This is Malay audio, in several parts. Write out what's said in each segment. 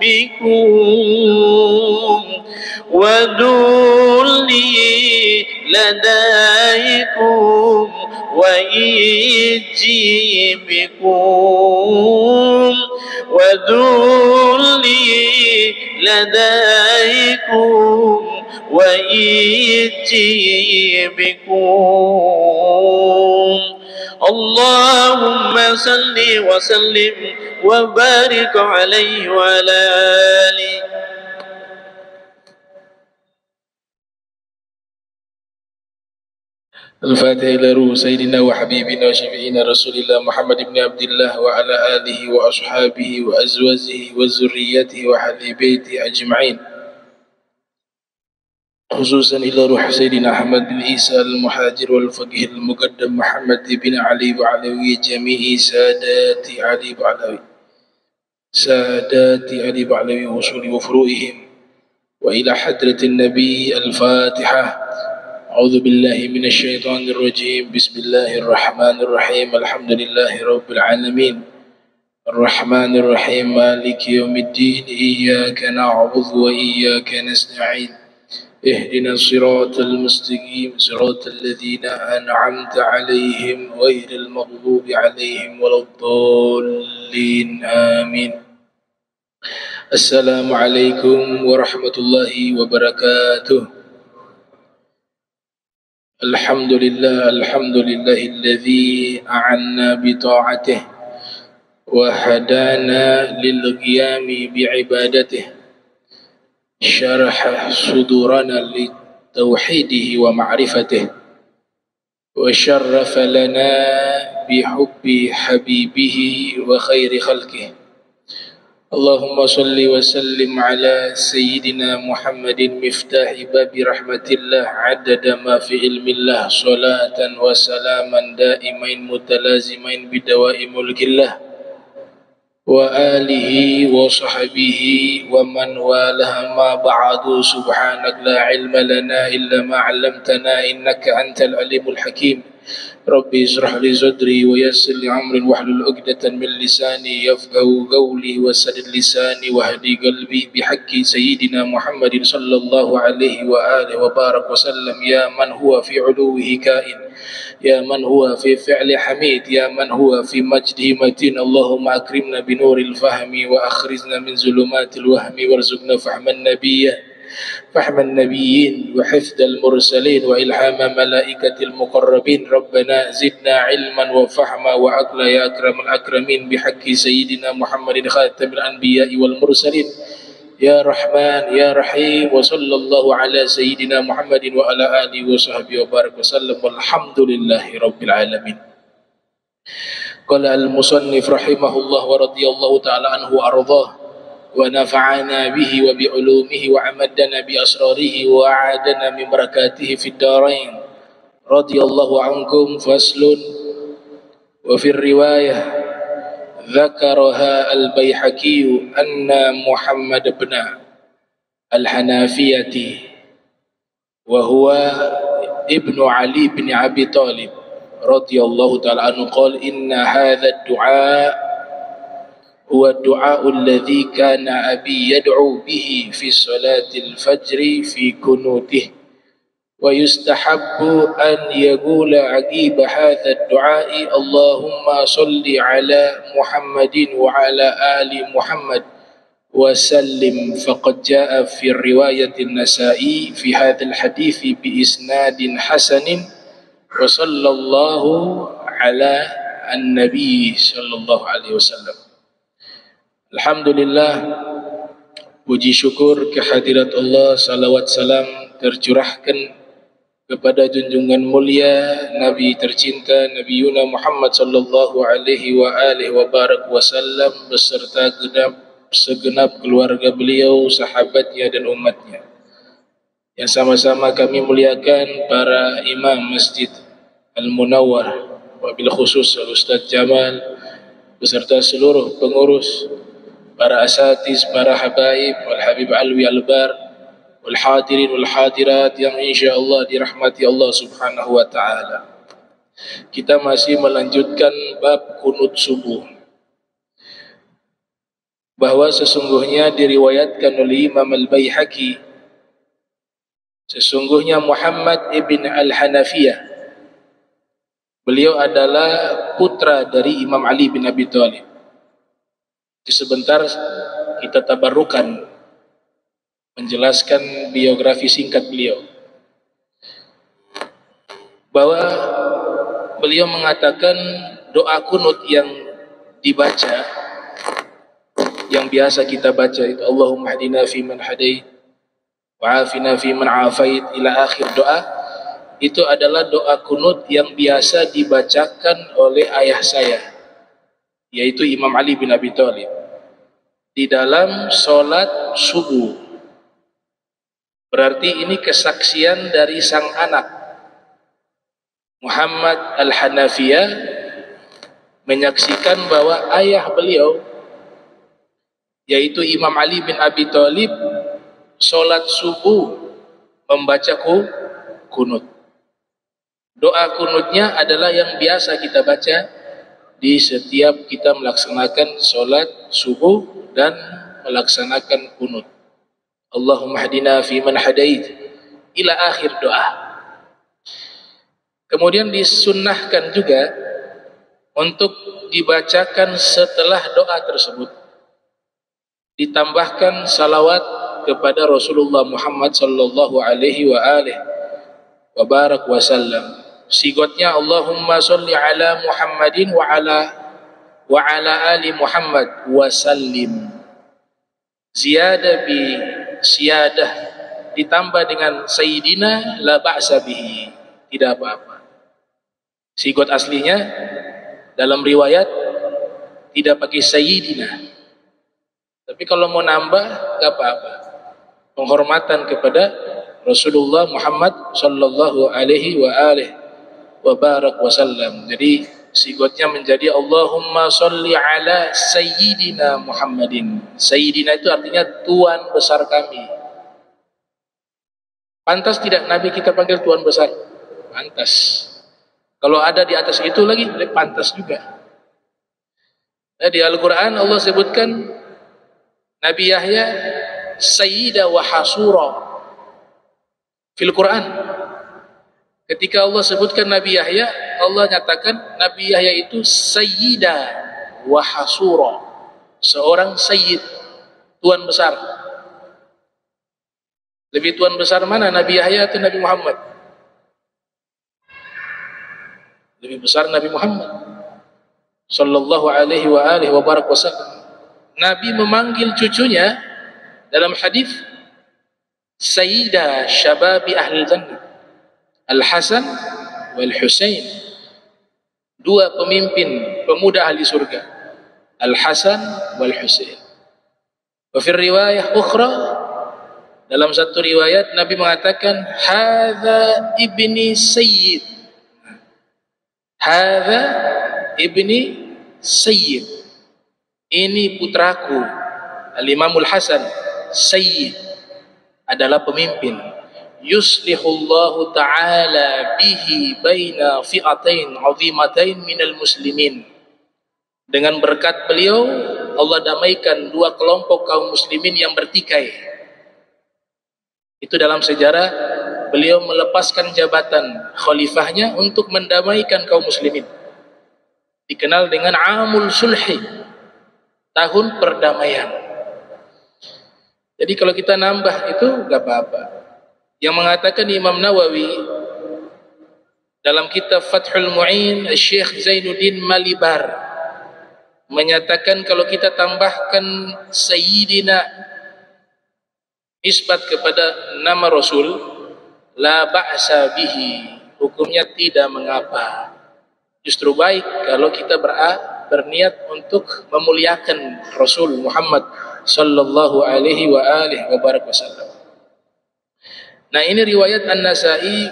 بكم وذلي لديكم وإيجي بكم وذلي لديكم وإيجي بكم. اللهم صل وسلم وبارك عليه وعلى آله. الفاتحة إلى روح سيدنا وحبيبنا وشفيعنا رسول الله محمد بن عبد الله وعلى آله وأصحابه وأزواجه وذريته وأهل بيته أجمعين، خصوصا إلى روح سيدنا أحمد بن عيسى المهاجر والفقيه المقدم محمد بن علي وعلوي جميع سادات علي وعلوي وصول وفروئهم، وإلى حضرة النبي الفاتحة. أعوذ بالله من الشيطان الرجيم. بسم الله الرحمن الرحيم. الحمد لله رب العالمين الرحمن الرحيم مالك يوم الدين. إياك نعبد وإياك نستعين. اهدنا الصراط المستقيم صراط الذين أنعمت عليهم غير المغضوب عليهم ولا الضالين آمين. السلام عليكم ورحمة الله وبركاته. الحمد لله الذي أعنا بطاعته وهدانا للقيام بعبادته، شرح صدورنا لتوحيده ومعرفته، وشرف لنا بحب حبيبه وخير خلقه. اللهم صل وسلم على سيدنا محمد مفتاح باب رحمة الله عدد ما في علم الله، صلاة وسلاما دائمين متلازمين بدوام ملك الله، وآله وصحبه ومن والاه. ما بعد، سبحانك لا علم لنا إلا ما علمتنا إنك أنت العليم الحكيم. ربي اشرح لي صدري ويسر لي أمري واحلل عقدة من لساني يفقهوا قولي وسدد لساني واهدي قلبي بحق سيدنا محمد صلى الله عليه وآله وبارك وسلم. يا من هو في علوه كائن، يا من هو في فعل حميد، يا من هو في مجده متين. اللهم أكرمنا بنور الفهم وأخرجنا من ظلمات الوهم وارزقنا فهم النبيين وحفظ المرسلين وإلهام ملائكة المقربين. ربنا زدنا علما وفهما وعقلا يا أكرم الأكرمين بحق سيدنا محمد خاتم الأنبياء والمرسلين. يا رحمن يا رحيم. وصلى الله على سيدنا محمد وعلى آله وصحبه وبارك وسلم، والحمد لله رب العالمين. قال المصنف رحمه الله ورضي الله تعالى عنه وأرضاه ونفعنا به وبعلومه وعمدنا بأسراره وأعادنا من بركاته في الدارين. رضي الله عنكم. فصل. وفي الرواية ذكرها البيحقي أن محمد بن الحنافية وهو ابن علي بن أبي طالب رضي الله تعالى عنه قال: إن هذا الدعاء هو الدعاء الذي كان أبي يدعو به في صلاة الفجر في كنوته، ويستحب أن يقول عقيب هذا الدعاء: اللهم صل على محمد وعلى آل محمد وسلم. فقد جاء في الرواية النسائي في هذا الحديث بإسناد حسن: وصلى الله على النبي صلى الله عليه وسلم. Alhamdulillah, puji syukur kehadirat Allah, salawat salam tercurahkan kepada junjungan mulia Nabi tercinta Nabi Yuna Muhammad sallallahu alaihi wa alihi wa barak wasallam beserta segenap keluarga beliau, sahabatnya dan umatnya. Yang sama-sama kami muliakan para imam Masjid Al-Munawwar, wabil khusus Al-Ustaz Jamal beserta seluruh pengurus, para asatiz, para habaib, wal habib alwi albar, wal hadirin wal hadirat yang insyaallah dirahmati Allah subhanahu wa ta'ala. Kita masih melanjutkan bab kunut subuh. bahwa sesungguhnya diriwayatkan oleh Imam Al-Baihaqi, sesungguhnya Muhammad ibn Al-Hanafiyah, beliau adalah putra dari Imam Ali bin Abi Thalib. Sebentar kita tabarrukan menjelaskan biografi singkat beliau, bahwa beliau mengatakan doa kunut yang dibaca, yang biasa kita baca itu, Allahumma hadina fi man hadait wa afina fi man afait, ila akhir doa, itu adalah doa kunut yang biasa dibacakan oleh ayah saya, yaitu Imam Ali bin Abi Thalib, di dalam sholat subuh. Berarti ini kesaksian dari sang anak Muhammad Al-Hanafiyah menyaksikan bahwa ayah beliau, yaitu Imam Ali bin Abi Thalib, sholat subuh membaca kunut. Doa kunutnya adalah yang biasa kita baca di setiap kita melaksanakan sholat subuh dan melaksanakan kunut. Allahumma hadina fi man hadait, ila akhir doa. Kemudian disunnahkan juga untuk dibacakan setelah doa tersebut ditambahkan salawat kepada Rasulullah Muhammad sallallahu alaihi wa alihi wa barak wasallam. Sigotnya Allahumma sholli ala Muhammadin wa ala ali Muhammad wasallim. Ziyadah bi siyadah ditambah dengan sayyidina la ba'sa bihi, tidak apa-apa. Sigot aslinya dalam riwayat tidak pakai sayyidina, tapi kalau mau nambah gak apa-apa. Penghormatan kepada Rasulullah Muhammad sallallahu alaihi wa alihi wa barak wasallam. Jadi sigotnya menjadi Allahumma sholli ala sayyidina Muhammadin. Sayyidina itu artinya tuan besar kami. Pantas tidak Nabi kita panggil tuan besar? Pantas. Kalau ada di atas itu lagi, pantas juga. Nah, di Al-Quran Allah sebutkan Nabi Yahya Sayyida wa Hasura fil Quran. Ketika Allah sebutkan Nabi Yahya, Allah nyatakan Nabi Yahya itu Sayyida wa Hasura, seorang sayyid, tuan besar. Lebih tuan besar mana, Nabi Yahya atau Nabi Muhammad? Lebih besar Nabi Muhammad sallallahu alaihi wa alihi wa barak wasallam. Nabi memanggil cucunya dalam hadis Sayyida Syababi Ahli Jannah, Al-Hasan wal Husain, dua pemimpin pemuda ahli surga, Al-Hasan wal Husain. Wa fi riwayah ukhra, dalam satu riwayat Nabi mengatakan hadza ibni sayyid, hadza ibni sayyid, ini putraku. Al-Imamul Hasan sayyid adalah pemimpin. Yuslihullahu ta'ala bihi baina fi'atain 'azimatain minal muslimin. Dengan berkat beliau Allah damaikan dua kelompok kaum muslimin yang bertikai. Itu dalam sejarah beliau melepaskan jabatan khalifahnya untuk mendamaikan kaum muslimin. Dikenal dengan Amul Sulhi, tahun perdamaian. Jadi kalau kita nambah itu gak apa-apa. Yang mengatakan Imam Nawawi dalam kitab Fathul Mu'in, Syekh Zainuddin Malibar menyatakan kalau kita tambahkan Sayyidina nisbat kepada nama Rasul, la ba'sa bihi, hukumnya tidak mengapa. Justru baik kalau kita berniat untuk memuliakan Rasul Muhammad sallallahu alaihi wa alihi wa barak wasallam. Nah, ini riwayat An-Nasa'i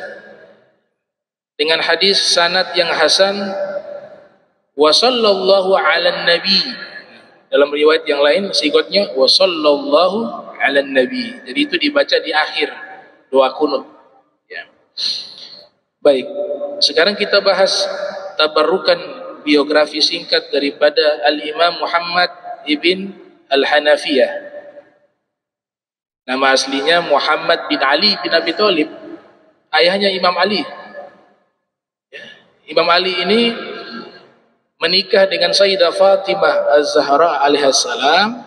dengan hadis sanad yang hasan, wa sallallahu ala nabi. Dalam riwayat yang lain sigotnya wa sallallahu ala nabi. Jadi itu dibaca di akhir doa kunut, ya. Baik, sekarang kita bahas tabarrukan biografi singkat daripada Al-Imam Muhammad ibn Al-Hanafiyah. Nama aslinya Muhammad bin Ali bin Abi Thalib, ayahnya Imam Ali. Imam Ali ini menikah dengan Sayyidah Fatimah Az-Zahra alaihissalam.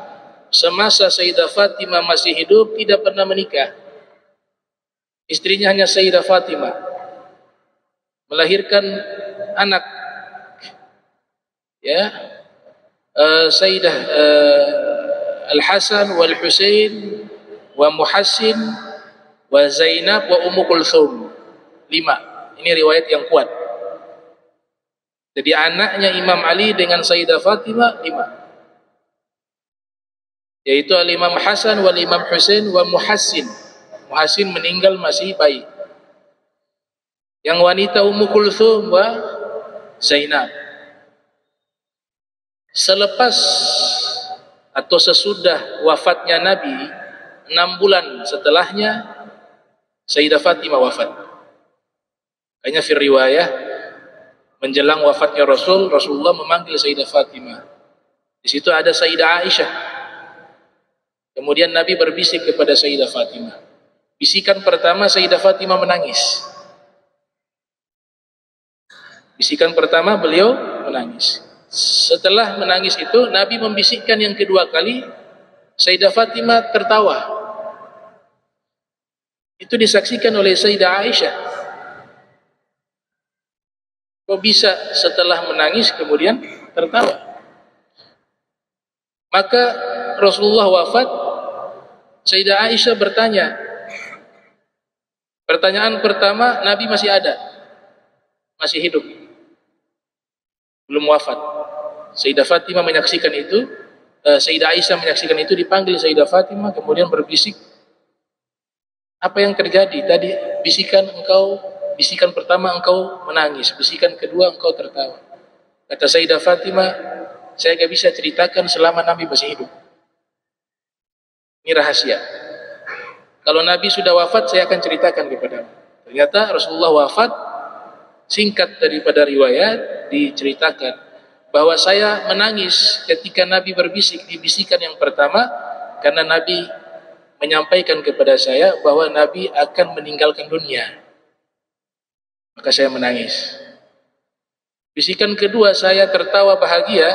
Semasa Sayyidah Fatimah masih hidup tidak pernah menikah. Istrinya hanya Sayyidah Fatimah. Melahirkan anak, ya, Sayyidah Al-Hasan wal Husain wa Muhassin wa Zainab wa Ummu Kulthum. 5. Ini riwayat yang kuat. Jadi anaknya Imam Ali dengan Sayyidah Fatimah 5. Yaitu Al-Imam Hasan wal Imam Husain wa Muhassin. Muhassin meninggal masih bayi. Yang wanita Ummu Kulthum wa Zainab. Selepas atau sesudah wafatnya Nabi, 6 bulan setelahnya Sayyidah Fatimah wafat. Kayaknya fi riwayah menjelang wafatnya Rasulullah memanggil Sayyidah Fatimah. Di situ ada Sayyidah Aisyah. Kemudian Nabi berbisik kepada Sayyidah Fatimah. Bisikan pertama, Sayyidah Fatimah menangis. Bisikan pertama beliau menangis. Setelah menangis itu, Nabi membisikkan yang kedua kali, Sayyidah Fatimah tertawa. Itu disaksikan oleh Sayyidah Aisyah. Kok bisa setelah menangis kemudian tertawa? Maka Rasulullah wafat, Sayyidah Aisyah bertanya. Pertanyaan pertama, Nabi masih ada, masih hidup, belum wafat. Sayyidah Fatimah menyaksikan itu, Sayyidah Aisyah menyaksikan itu, dipanggil Sayyidah Fatimah, kemudian berbisik, apa yang terjadi tadi? Bisikan pertama engkau menangis, bisikan kedua engkau tertawa. Kata Sayyidah Fatimah, saya gak bisa ceritakan selama Nabi masih hidup. Ini rahasia. Kalau Nabi sudah wafat, saya akan ceritakan kepadamu. Ternyata Rasulullah wafat, singkat daripada riwayat diceritakan bahwa saya menangis ketika Nabi berbisik di bisikan yang pertama, karena Nabi menyampaikan kepada saya bahwa Nabi akan meninggalkan dunia. Maka saya menangis. Bisikan kedua saya tertawa bahagia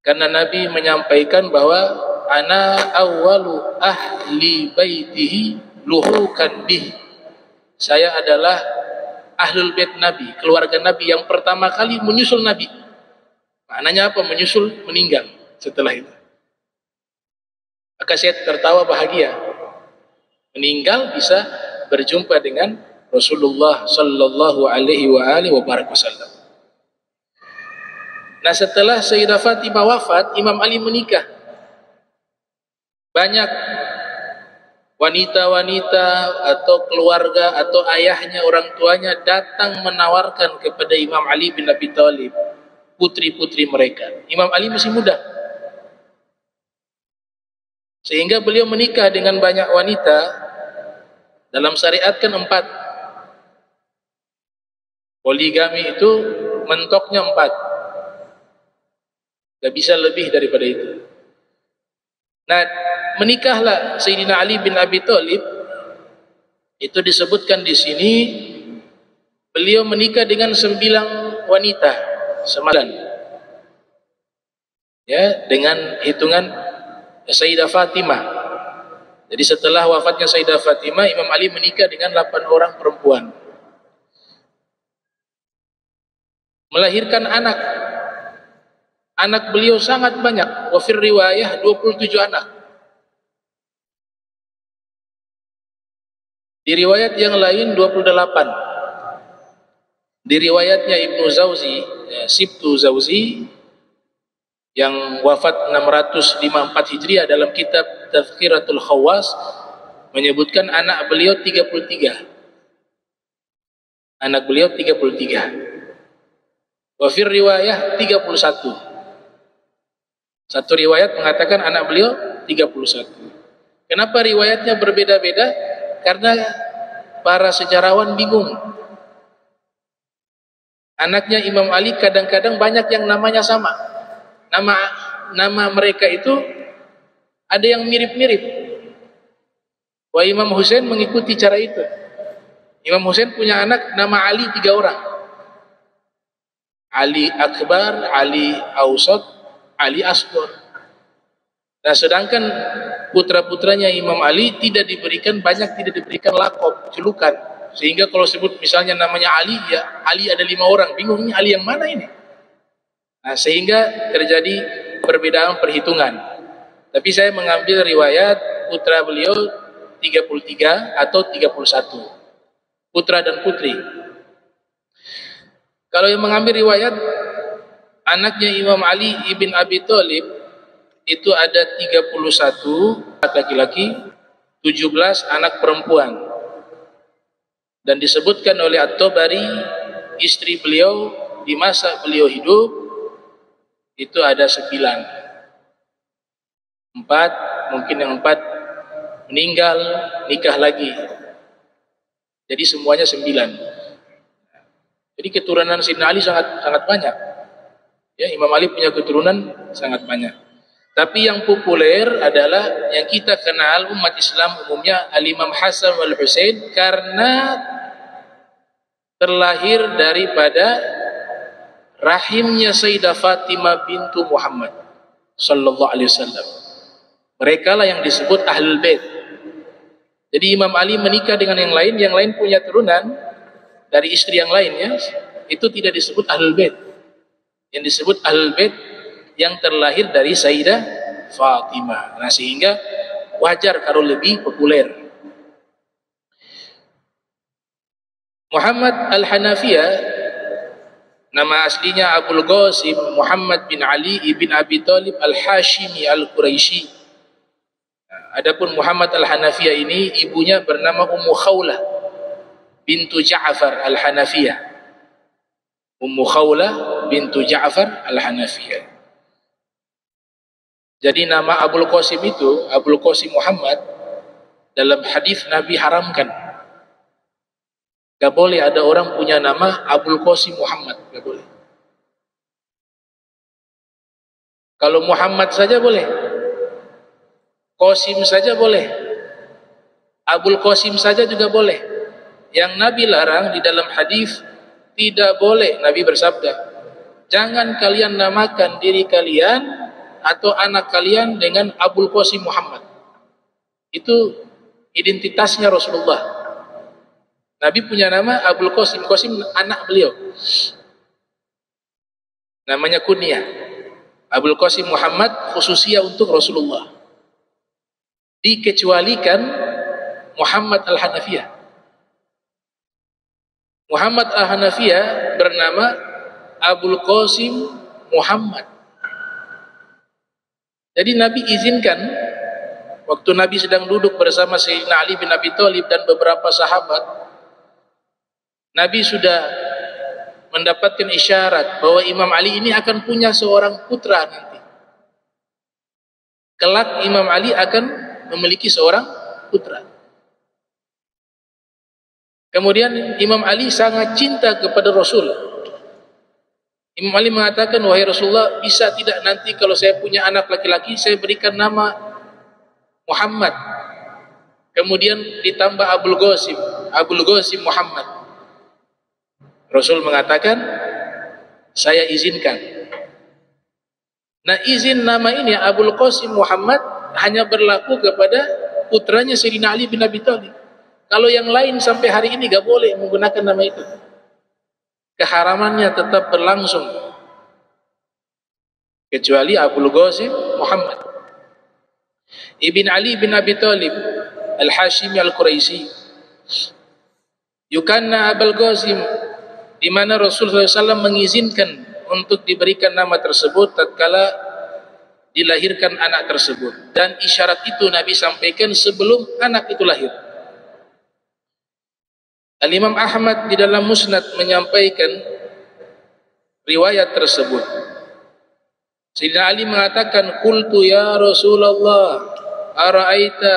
karena Nabi menyampaikan bahwa ana awwalu ahli baitihi luhukan bih. Saya adalah ahlul bait Nabi, keluarga Nabi yang pertama kali menyusul Nabi. Maknanya apa? Menyusul, meninggal setelah itu. Maka saya tertawa bahagia. Meninggal bisa berjumpa dengan Rasulullah sallallahu alaihi wasallam. Nah, setelah Sayyidah Fatimah wafat, Imam Ali menikah. Banyak wanita-wanita atau keluarga atau ayahnya, orang tuanya datang menawarkan kepada Imam Ali bin Abi Thalib putri-putri mereka. Imam Ali masih muda, sehingga beliau menikah dengan banyak wanita. Dalam syariat kan 4. Poligami itu mentoknya 4. Gak bisa lebih daripada itu. Nah, menikahlah Sayyidina Ali bin Abi Thalib. Itu disebutkan di sini, beliau menikah dengan 9 wanita, 9. Ya, dengan hitungan Sayyidah Fatimah. Jadi setelah wafatnya Sayyidah Fatimah, Imam Ali menikah dengan 8 orang perempuan. Melahirkan anak. Anak beliau sangat banyak. Wa fir riwayah 27 anak. Di riwayat yang lain 28. Di riwayatnya Ibnu Zawzi, Sibtu Zawzi, yang wafat 654 Hijriah, dalam kitab Tazkiratul Khawas menyebutkan anak beliau 33. Anak beliau 33. Wa fir riwayah 31. Satu riwayat mengatakan anak beliau 31. Kenapa riwayatnya berbeda-beda? Karena para sejarawan bingung. Anaknya Imam Ali kadang-kadang banyak yang namanya sama. Nama nama mereka itu ada yang mirip-mirip. Wah, Imam Husain mengikuti cara itu. Imam Husain punya anak nama Ali 3 orang. Ali Akbar, Ali Awsat, Ali Asghar. Nah, sedangkan putra-putranya Imam Ali tidak diberikan lakop, julukan. Sehingga kalau sebut misalnya namanya Ali, ya Ali ada 5 orang. Bingung, ini Ali yang mana ini? Nah, sehingga terjadi perbedaan perhitungan. Tapi saya mengambil riwayat putra beliau 33 atau 31. Putra dan putri. Kalau yang mengambil riwayat anaknya Imam Ali ibn Abi Thalib itu ada 31 laki-laki, 17 anak perempuan. Dan disebutkan oleh At-Tabari, istri beliau di masa beliau hidup itu ada 9. 4, mungkin yang 4 meninggal, nikah lagi. Jadi semuanya 9. Jadi keturunan Sayyidina Ali sangat banyak. Ya, Imam Ali punya keturunan sangat banyak. Tapi yang populer adalah yang kita kenal umat Islam umumnya Al-Imam Hasan wal Husain, karena terlahir daripada rahimnya Sayyidah Fatimah bintu Muhammad sallallahu alaihi wasallam. Mereka lah yang disebut Ahlul Bait. Jadi Imam Ali menikah dengan yang lain punya turunan dari istri yang lain, ya, itu tidak disebut Ahlul Bait. Yang disebut Ahlul Bait yang terlahir dari Sayyidah Fatimah. Nah, sehingga wajar kalau lebih populer. Muhammad Al-Hanafiyah, nama aslinya Abul Qasim Muhammad bin Ali ibn Abi Thalib Al-Hashimi Al-Quraisy. Adapun Muhammad Al-Hanafiyah ini ibunya bernama Ummu Khawlah bintu Ja'far Al-Hanafiyah. Ummu Khawlah bintu Ja'far Al-Hanafiyah. Jadi nama Abul Qasim itu, Abul Qasim Muhammad, dalam hadis Nabi haramkan. Gak boleh ada orang punya nama Abul Qasim Muhammad, gak boleh. Kalau Muhammad saja boleh, Qasim saja boleh, Abul Qasim saja juga boleh. Yang Nabi larang di dalam hadis, tidak boleh, Nabi bersabda, jangan kalian namakan diri kalian atau anak kalian dengan Abul Qasim Muhammad. Itu identitasnya Rasulullah. Nabi punya nama Abul Qasim. Qasim anak beliau, namanya kunyah. Abul Qasim Muhammad khususnya untuk Rasulullah. Dikecualikan Muhammad Al-Hanafiyah. Muhammad Al-Hanafiyah bernama Abul Qasim Muhammad. Jadi Nabi izinkan, waktu Nabi sedang duduk bersama Sayyidina Ali bin Abi Thalib dan beberapa sahabat, Nabi sudah mendapatkan isyarat bahwa Imam Ali ini akan punya seorang putra nanti. Kelak Imam Ali akan memiliki seorang putra. Kemudian Imam Ali sangat cinta kepada Rasul. Imam Ali mengatakan, wahai Rasulullah, bisa tidak nanti kalau saya punya anak laki-laki, saya berikan nama Muhammad, kemudian ditambah Abul Qasim Muhammad. Rasul mengatakan, saya izinkan. Nah, izin nama ini Abul Qasim Muhammad hanya berlaku kepada putranya Sayyidina Ali bin Abi Thalib. Kalau yang lain sampai hari ini gak boleh menggunakan nama itu. Keharamannya tetap berlangsung kecuali Abul Qasim Muhammad Ibn Ali bin Abi Thalib Al-Hashimi Al-Quraisy. Yukanna Abul Qasim, di mana Rasulullah SAW mengizinkan untuk diberikan nama tersebut tatkala dilahirkan anak tersebut, dan isyarat itu Nabi sampaikan sebelum anak itu lahir. Al-Imam Ahmad di dalam Musnad menyampaikan riwayat tersebut. Sayyidina Ali mengatakan, qultu ya Rasulullah, ara'aita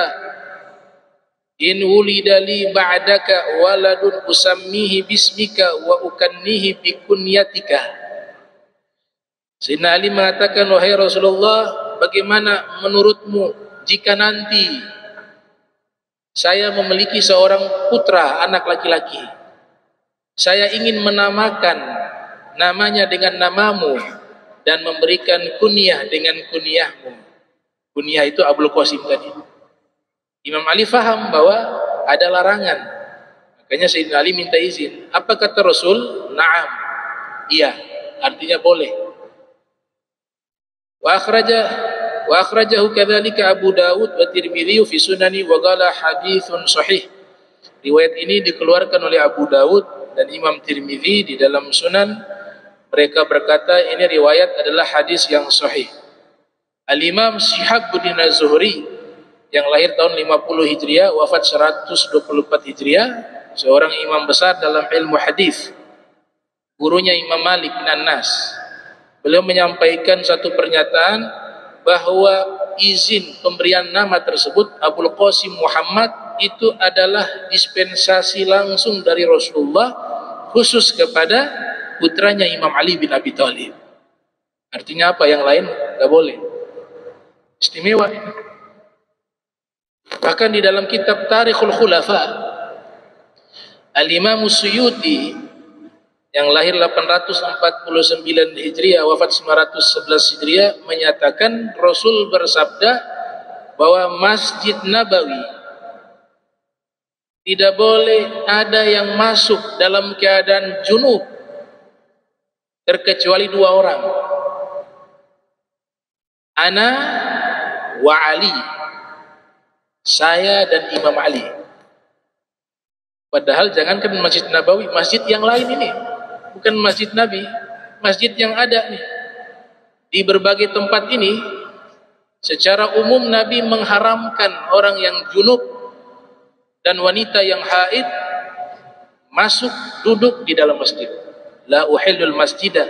in wulida li ba'daka waladun usammihi bismika wa ukannihi bi kunyatika. Sayyidina Ali mengatakan, wahai Rasulullah, bagaimana menurutmu jika nanti saya memiliki seorang putra, anak laki-laki, saya ingin menamakan namanya dengan namamu dan memberikan kunyah dengan kunyahmu. Kunyah itu Abul Qasim tadi. Imam Ali faham bahwa ada larangan, makanya Sayyidina Ali minta izin. Apa kata Rasul? Naam, iya, artinya boleh. Wa akhrajahu kadzalika Abu Dawud wa Tirmidzi fi sunani wa qala haditsun sahih. Riwayat ini dikeluarkan oleh Abu Dawud dan Imam Tirmidzi di dalam Sunan. Mereka berkata ini riwayat adalah hadis yang sahih. Al-Imam Syihabuddin Az-Zuhri yang lahir tahun 50 Hijriah, wafat 124 Hijriah, seorang imam besar dalam ilmu hadis. Gurunya Imam Malik bin Anas. Beliau menyampaikan satu pernyataan bahwa izin pemberian nama tersebut Abul Qasim Muhammad itu adalah dispensasi langsung dari Rasulullah khusus kepada putranya Imam Ali bin Abi Thalib. Artinya apa? Yang lain tidak boleh. Istimewa. Bahkan di dalam kitab Tarikhul Khulafa, Al-Imam Suyuti yang lahir 849 Hijriah, wafat 911 Hijriah, menyatakan Rasul bersabda bahwa Masjid Nabawi tidak boleh ada yang masuk dalam keadaan junub terkecuali dua orang, ana wa Ali, saya dan Imam Ali. Padahal jangankan Masjid Nabawi, masjid yang lain ini, bukan masjid Nabi, masjid yang ada nih di berbagai tempat ini, secara umum Nabi mengharamkan orang yang junub dan wanita yang haid masuk duduk di dalam masjid. La uhillul masjidah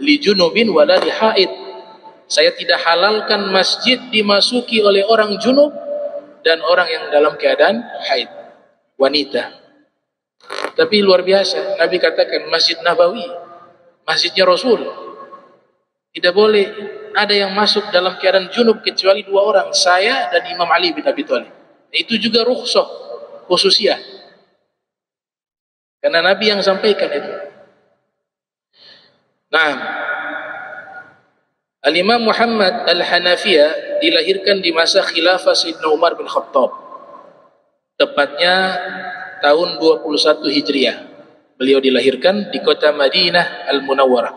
li junubin wala li haid. Saya tidak halalkan masjid dimasuki oleh orang junub dan orang yang dalam keadaan haid, wanita. Tapi luar biasa, Nabi katakan Masjid Nabawi, masjidnya Rasul, tidak boleh ada yang masuk dalam keadaan junub kecuali dua orang, saya dan Imam Ali bin Abi Thalib. Itu juga rukhsah khususiyah, karena Nabi yang sampaikan itu. Nah, Al-Imam Muhammad Al-Hanafiyah dilahirkan di masa khilafah Sayyidina Umar bin Khattab, tepatnya tahun 21 Hijriah. Beliau dilahirkan di kota Madinah Al-Munawwarah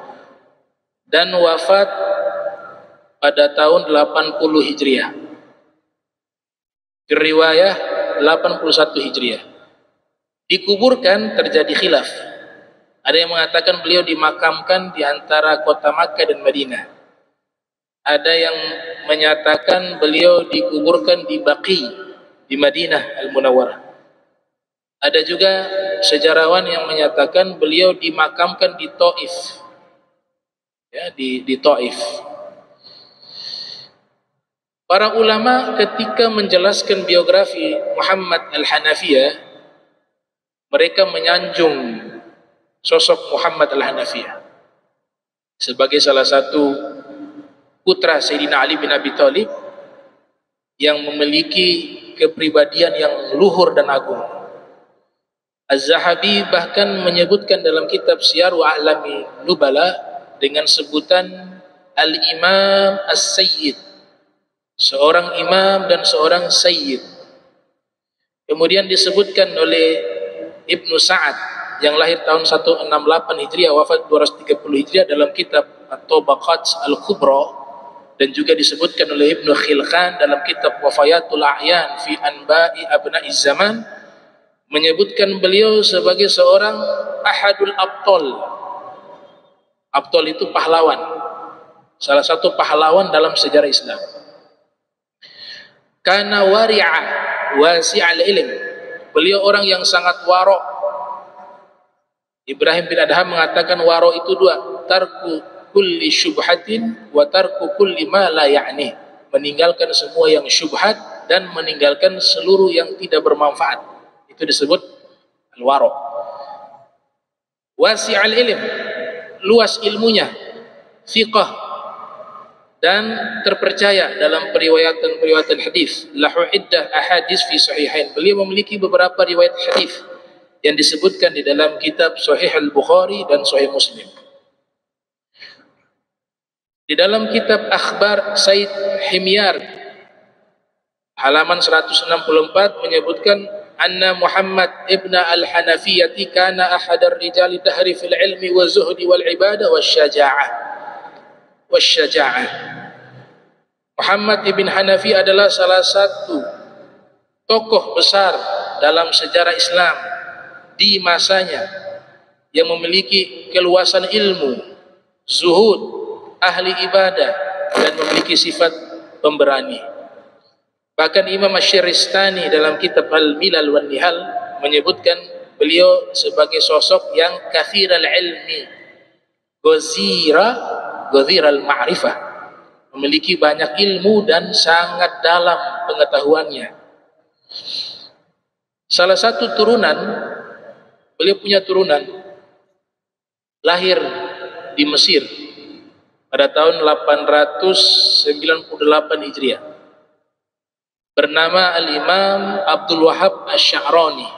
dan wafat pada tahun 80 Hijriah. Di riwayah 81 Hijriah. Dikuburkan, terjadi khilaf. Ada yang mengatakan beliau dimakamkan di antara kota Makkah dan Madinah. Ada yang menyatakan beliau dikuburkan di Baqi di Madinah Al-Munawwarah. Ada juga sejarawan yang menyatakan beliau dimakamkan di Taif, ya, di Taif. Para ulama ketika menjelaskan biografi Muhammad Al-Hanafiyah, mereka menyanjung sosok Muhammad Al-Hanafiyah sebagai salah satu putra Sayyidina Ali bin Abi Thalib yang memiliki kepribadian yang luhur dan agung. Az-Zahabi bahkan menyebutkan dalam kitab Syiaru A'lami Nubala dengan sebutan Al-Imam As-Sayyid, seorang imam dan seorang sayyid. Kemudian disebutkan oleh Ibnu Sa'ad yang lahir tahun 168 Hijriah, wafat 230 Hijriah dalam kitab At-Tabaqat Al-Kubra, dan juga disebutkan oleh Ibnu Khilqan dalam kitab Wafayatul A'yan fi Anba'i Abna'iz Zaman, menyebutkan beliau sebagai seorang ahadul abtal. Abtal itu pahlawan, salah satu pahlawan dalam sejarah Islam. Kana wari'a wasi'al ilm, beliau orang yang sangat waro. Ibrahim bin Adham mengatakan waro itu dua, tarku kulli syubhatin wa tarku kulli ma la ya'ni, meninggalkan semua yang syubhat dan meninggalkan seluruh yang tidak bermanfaat. Itu disebut al-waro. Wasi'al ilm, luas ilmunya, fiqh, dan terpercaya dalam periwayatan hadis. Lahu iddah ahadits fi sahihain. Beliau memiliki beberapa riwayat hadis yang disebutkan di dalam kitab Sahih Al-Bukhari dan Sahih Muslim. Di dalam kitab Akhbar Said Himyar halaman 164 menyebutkan anna Muhammad ibn al-Hanafiyati kana ahadar rijali dahri fil ilmi wa zuhdi wal ibadah wasyaja'ah. Muhammad ibn Hanafi adalah salah satu tokoh besar dalam sejarah Islam di masanya yang memiliki keluasan ilmu, zuhud, ahli ibadah, dan memiliki sifat pemberani. Bahkan Imam Asy-Syaristani dalam kitab Al-Milal wan Nihal menyebutkan beliau sebagai sosok yang kathiral ilmi, ghaziral ma'rifah, memiliki banyak ilmu dan sangat dalam pengetahuannya. Salah satu turunan, beliau punya turunan lahir di Mesir pada tahun 898 Hijriah, bernama Al-Imam Abdul Wahhab Asy-Sya'rani.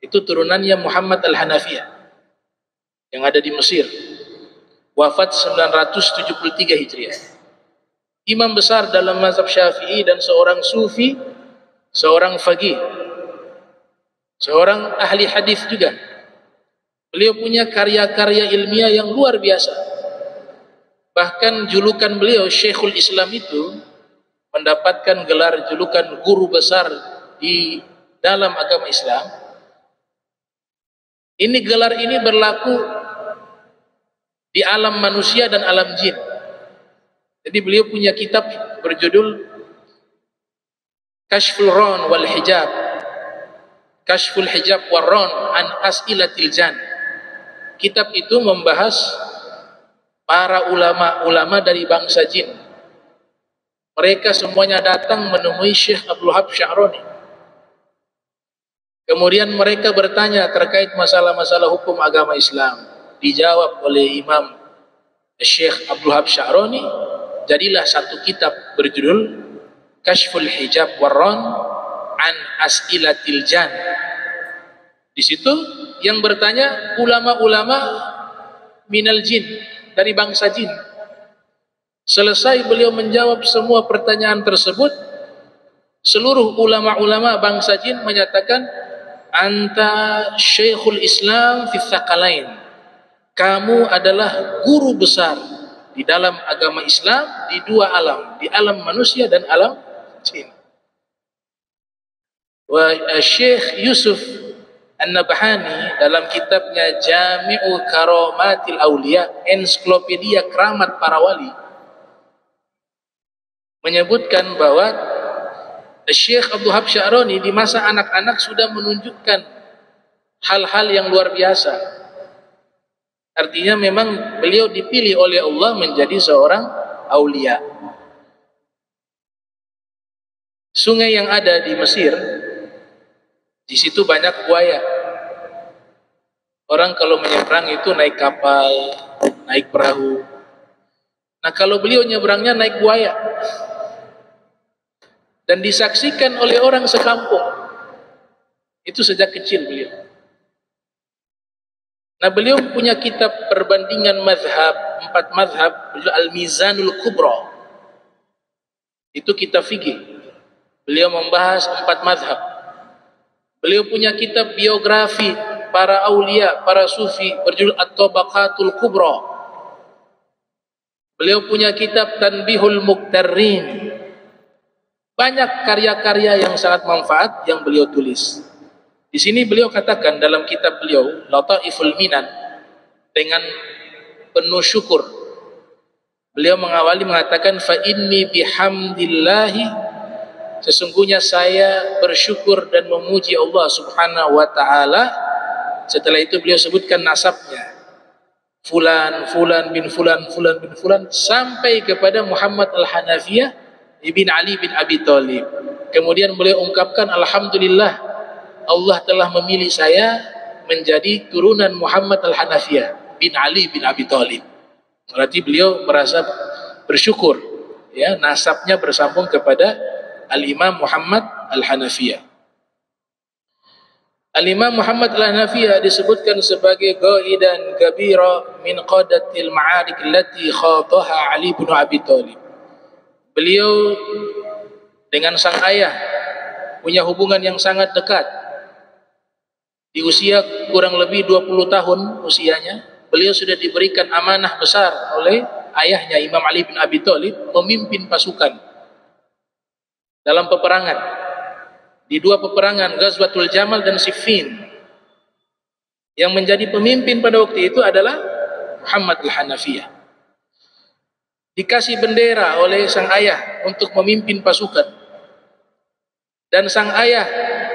Itu turunannya Muhammad Al-Hanafiyah yang ada di Mesir. Wafat 973 Hijriah. Imam besar dalam mazhab Syafi'i dan seorang sufi, seorang faqih, seorang ahli hadis juga. Beliau punya karya-karya ilmiah yang luar biasa. Bahkan julukan beliau Syekhul Islam itu mendapatkan gelar julukan guru besar di dalam agama Islam. Ini gelar ini berlaku di alam manusia dan alam jin. Jadi beliau punya kitab berjudul Kashful Ron wal Hijab, Kashful Hijab wal Ron an As'ilatil Jan. Kitab itu membahas para ulama-ulama dari bangsa jin. Mereka semuanya datang menemui Syekh Abdul Wahhab Asy-Sya'rani. Kemudian mereka bertanya terkait masalah-masalah hukum agama Islam. Dijawab oleh Imam Syekh Abdul Wahhab Asy-Sya'rani. Jadilah satu kitab berjudul Kashful Hijab Warron an As'ilatil Jan. Di situ yang bertanya ulama-ulama minal jin, dari bangsa jin. Selesai beliau menjawab semua pertanyaan tersebut, seluruh ulama-ulama bangsa jin menyatakan, anta Syekhul Islam fi tsaqalain. Kamu adalah guru besar di dalam agama Islam di dua alam, di alam manusia dan alam jin. Wa Syekh Yusuf An-Nabhani dalam kitabnya Jami'u Karamatil Auliya, ensiklopedia keramat para wali, menyebutkan bahwa Syekh Abdul Wahhab Asy-Sya'rani di masa anak-anak sudah menunjukkan hal-hal yang luar biasa. Artinya memang beliau dipilih oleh Allah menjadi seorang aulia. Sungai yang ada di Mesir, di situ banyak buaya. Orang kalau menyeberang itu naik kapal, naik perahu. Nah, kalau beliau nyebrangnya naik buaya. Dan disaksikan oleh orang sekampung. Itu sejak kecil beliau. Nah, beliau punya kitab perbandingan mazhab, 4 mazhab, Al-Mizanul Kubra. Itu kitab fikih. Beliau membahas 4 mazhab. Beliau punya kitab biografi para aulia, para sufi, berjudul At-Tabaqatul Kubra. Beliau punya kitab Tanbihul Muqtarrin. Banyak karya-karya yang sangat manfaat yang beliau tulis. Di sini beliau katakan dalam kitab beliau Lataiful Minan, dengan penuh syukur beliau mengawali mengatakan, fa inni bihamdillahi, sesungguhnya saya bersyukur dan memuji Allah Subhanahu wa taala. Setelah itu beliau sebutkan nasabnya, fulan fulan bin fulan fulan bin fulan, sampai kepada Muhammad Al-Hanafiyah ibn Ali bin Abi Thalib. Kemudian beliau ungkapkan, alhamdulillah Allah telah memilih saya menjadi turunan Muhammad Al-Hanafiyah bin Ali bin Abi Thalib. Berarti beliau merasa bersyukur, ya, nasabnya bersambung kepada Al-Imam Muhammad Al-Hanafiyah. Al-Imam Muhammad Al-Hanafiyah disebutkan sebagai qaidan kabira min qadatil ma'arik allati khadaha Ali bin Abi Thalib. Beliau dengan sang ayah punya hubungan yang sangat dekat. Di usia kurang lebih 20 tahun usianya, beliau sudah diberikan amanah besar oleh ayahnya Imam Ali bin Abi Thalib memimpin pasukan dalam peperangan. Di dua peperangan, Ghazwatul Jamal dan Siffin. Yang menjadi pemimpin pada waktu itu adalah Muhammad Al-Hanafiyah. Dikasih bendera oleh sang ayah untuk memimpin pasukan. Dan sang ayah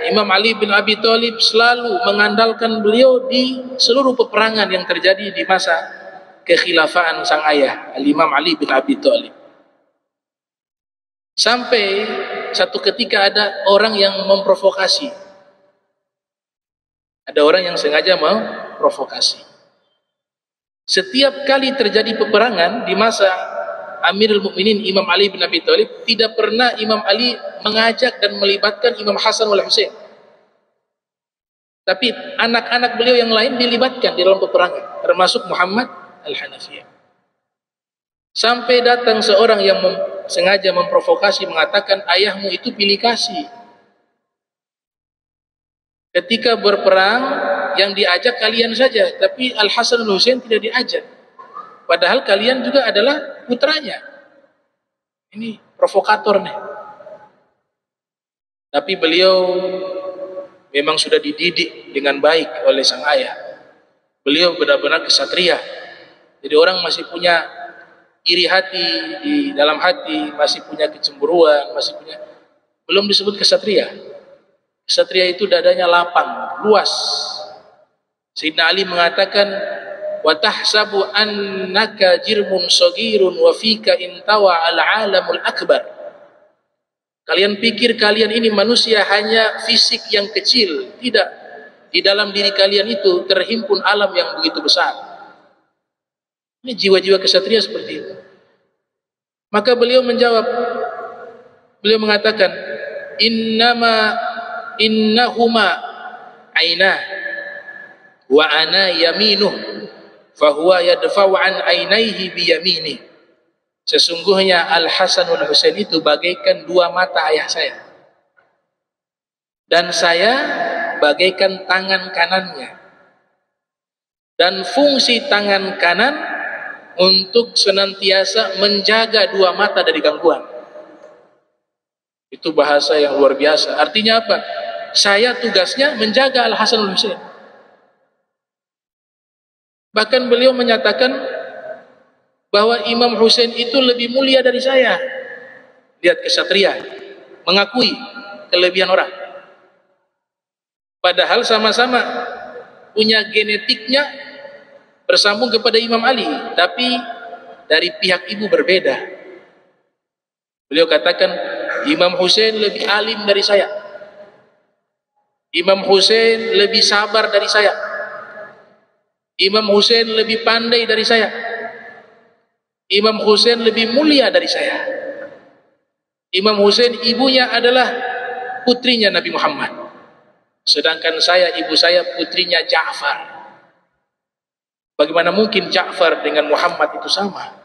Imam Ali bin Abi Thalib selalu mengandalkan beliau di seluruh peperangan yang terjadi di masa kekhilafaan sang ayah Al-Imam Ali bin Abi Thalib. Sampai satu ketika ada orang yang memprovokasi. Ada orang yang sengaja memprovokasi. Setiap kali terjadi peperangan di masa Amirul Mukminin Imam Ali bin Abi Thalib, tidak pernah Imam Ali mengajak dan melibatkan Imam Hasan wal Husain. Tapi anak-anak beliau yang lain dilibatkan di dalam peperangan, termasuk Muhammad Al-Hanafiyah. Sampai datang seorang yang sengaja memprovokasi, mengatakan, ayahmu itu pilih kasih. Ketika berperang yang diajak kalian saja, tapi Al-Hasan wal Husain tidak diajak. Padahal kalian juga adalah putranya. Ini provokator nih. Tapi beliau memang sudah dididik dengan baik oleh sang ayah. Beliau benar-benar kesatria. Jadi orang masih punya iri hati di dalam hati, masih punya kecemburuan, masih punya, belum disebut kesatria. Kesatria itu dadanya lapang, luas. Sayyidina Ali mengatakan, wa tahsabu annaka jirmun sagirun wa fika intawa al-alamul akbar. Kalian pikir kalian ini manusia hanya fisik yang kecil. Tidak. Di dalam diri kalian itu terhimpun alam yang begitu besar. Ini jiwa-jiwa kesatria seperti itu. Maka beliau menjawab, beliau mengatakan, innahuma ainah wa ana yaminuh fahuwa yadfa'u an ainaihi biyaminih. Sesungguhnya Al-Hasan wal Husain itu bagaikan dua mata ayah saya, dan saya bagaikan tangan kanannya, dan fungsi tangan kanan untuk senantiasa menjaga dua mata dari gangguan. Itu bahasa yang luar biasa. Artinya apa? Saya tugasnya menjaga Al-Hasan wal Husain. Bahkan beliau menyatakan bahwa Imam Husain itu lebih mulia dari saya. Lihat kesatria, mengakui kelebihan orang. Padahal sama-sama punya genetiknya bersambung kepada Imam Ali, tapi dari pihak ibu berbeda. Beliau katakan, Imam Husain lebih alim dari saya. Imam Husain lebih sabar dari saya. Imam Husain lebih pandai dari saya. Imam Husain lebih mulia dari saya. Imam Husain ibunya adalah putrinya Nabi Muhammad. Sedangkan saya, ibu saya putrinya Ja'far. Bagaimana mungkin Ja'far dengan Muhammad itu sama?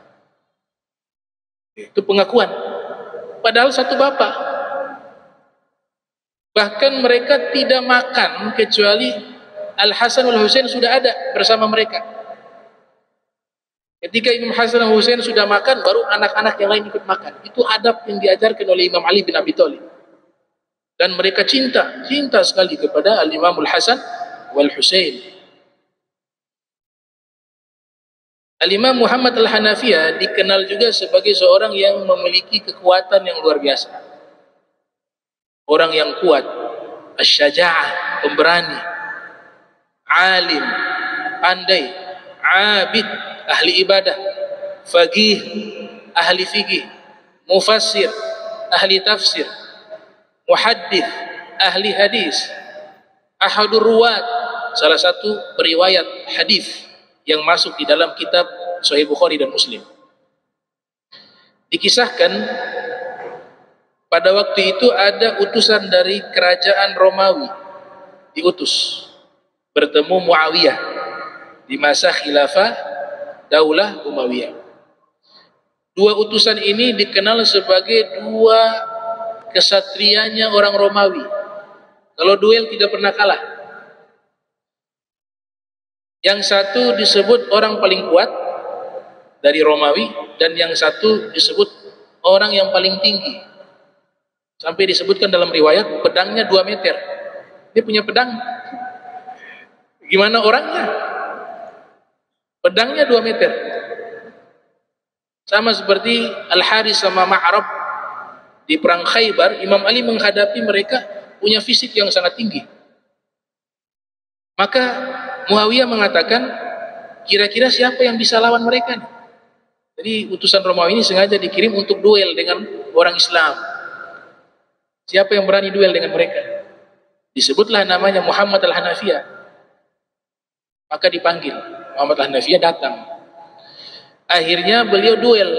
Itu pengakuan. Padahal satu bapak. Bahkan mereka tidak makan kecuali Al-Hasan wal Husain sudah ada bersama mereka. Ketika Imam Hasan dan Husain sudah makan, baru anak-anak yang lain ikut makan. Itu adab yang diajarkan oleh Imam Ali bin Abi Thalib. Dan mereka cinta sekali kepada Al-Imam Al-Hasan wal Husain. Al-Imam Muhammad Al-Hanafiyah dikenal juga sebagai seorang yang memiliki kekuatan yang luar biasa. Orang yang kuat, asy-syaja'ah, pemberani, alim, pandai, abid, ahli ibadah, faqih, ahli fikih, mufassir, ahli tafsir, muhaddits, ahli hadis, ahadur ruwat, salah satu periwayat hadis yang masuk di dalam kitab Sahih Bukhari dan Muslim. Dikisahkan pada waktu itu ada utusan dari kerajaan Romawi diutus bertemu Muawiyah di masa khilafah Daulah Umayyah. Dua utusan ini dikenal sebagai dua kesatrianya orang Romawi. Kalau duel tidak pernah kalah. Yang satu disebut orang paling kuat dari Romawi, dan yang satu disebut orang yang paling tinggi. Sampai disebutkan dalam riwayat pedangnya 2 meter. Dia punya pedang. Gimana orangnya? Pedangnya 2 meter. Sama seperti Al-Haris sama Ma'rab di perang Khaybar, Imam Ali menghadapi mereka punya fisik yang sangat tinggi. Maka Muawiyah mengatakan, kira-kira siapa yang bisa lawan mereka nih? Jadi utusan Romawi ini sengaja dikirim untuk duel dengan orang Islam. Siapa yang berani duel dengan mereka? Disebutlah namanya Muhammad Al-Hanafiyah. Maka dipanggil. Muhammad Al-Hanafiyah datang. Akhirnya beliau duel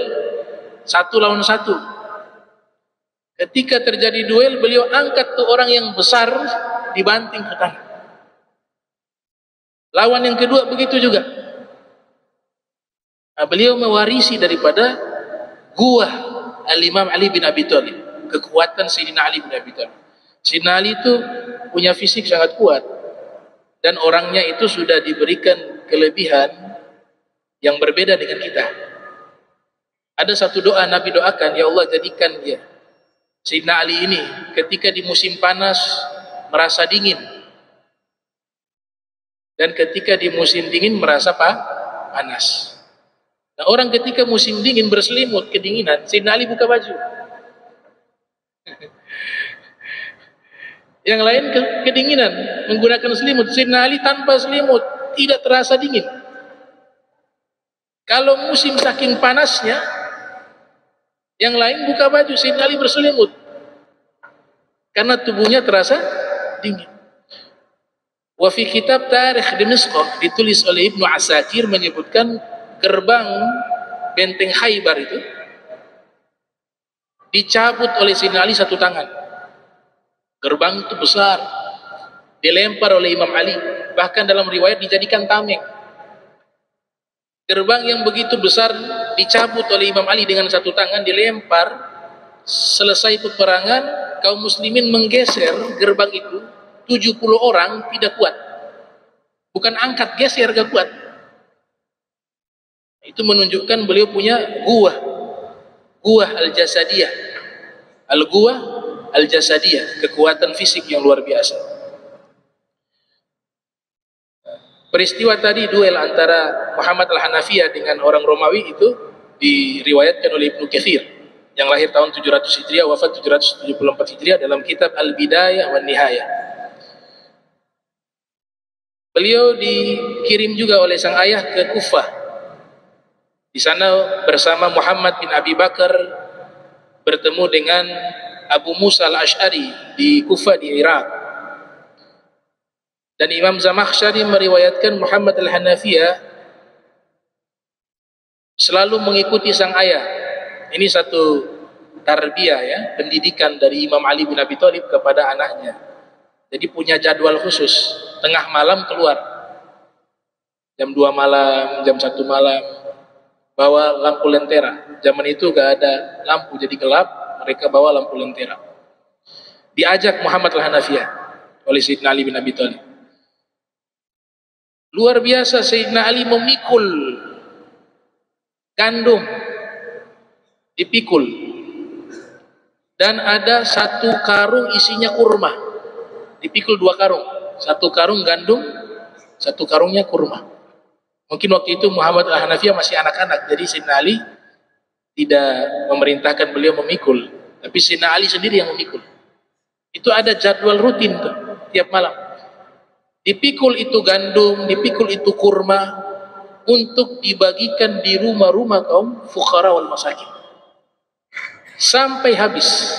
1 lawan 1. Ketika terjadi duel, beliau angkat tuh orang yang besar, dibanting ke tangan. Lawan yang kedua begitu juga. Nah, beliau mewarisi daripada gua Al-Imam Ali bin Abi Thalib, kekuatan Sayyidina Ali bin Abi Thalib. Sayyidina Ali itu punya fisik sangat kuat, dan orangnya itu sudah diberikan kelebihan yang berbeda dengan kita. Ada satu doa Nabi doakan, ya Allah jadikan dia Sayyidina Ali ini ketika di musim panas merasa dingin, dan ketika di musim dingin merasa panas. Nah, orang ketika musim dingin berselimut kedinginan, Sayyidina Ali buka baju. Yang lain kedinginan menggunakan selimut, Sayyidina Ali tanpa selimut, tidak terasa dingin. Kalau musim saking panasnya, yang lain buka baju, Sayyidina Ali berselimut karena tubuhnya terasa dingin. Wa fi kitab Tarikh Dimashq ditulis oleh Ibnu Asakir menyebutkan gerbang benteng Khaybar itu dicabut oleh Sayyidina Ali 1 tangan. Gerbang itu besar, dilempar oleh Imam Ali, bahkan dalam riwayat dijadikan tameng. Gerbang yang begitu besar dicabut oleh Imam Ali dengan 1 tangan, dilempar. Selesai peperangan, kaum muslimin menggeser gerbang itu. 70 orang tidak kuat. Bukan angkat, geser, gak kuat. Itu menunjukkan beliau punya guwah al-jasadiyah. Al-guwah al-jasadiyah, kekuatan fisik yang luar biasa. Peristiwa tadi duel antara Muhammad Al-Hanafiyah dengan orang Romawi itu diriwayatkan oleh Ibnu Katsir yang lahir tahun 700 Hijriah, wafat 774 Hijriah dalam kitab Al-Bidayah wan Nihayah. Beliau dikirim juga oleh sang ayah ke Kufah. Di sana bersama Muhammad bin Abi Bakar bertemu dengan Abu Musa al-Ash'ari di Kufah di Irak. Dan Imam Zamakhsyari meriwayatkan Muhammad al-Hanafiyah selalu mengikuti sang ayah. Ini satu tarbiyah ya, pendidikan dari Imam Ali bin Abi Thalib kepada anaknya. Jadi punya jadwal khusus, tengah malam keluar, jam 2 malam, jam 1 malam, bawa lampu lentera. Zaman itu gak ada lampu, jadi gelap, mereka bawa lampu lentera. Diajak Muhammad Al-Hanafiyah oleh Sayyidina Ali bin Abi Thalib. Luar biasa Sayyidina Ali memikul gandum, dipikul, dan ada 1 karung isinya kurma, dipikul 2 karung, 1 karung gandum, 1 karungnya kurma. Mungkin waktu itu Muhammad Al-Hanafiyah masih anak-anak, jadi Sayyidina Ali tidak memerintahkan beliau memikul, tapi Sayyidina Ali sendiri yang memikul. Itu ada jadwal rutin tuh, tiap malam. Dipikul itu gandum, dipikul itu kurma untuk dibagikan di rumah-rumah kaum fuqara wal masakin sampai habis.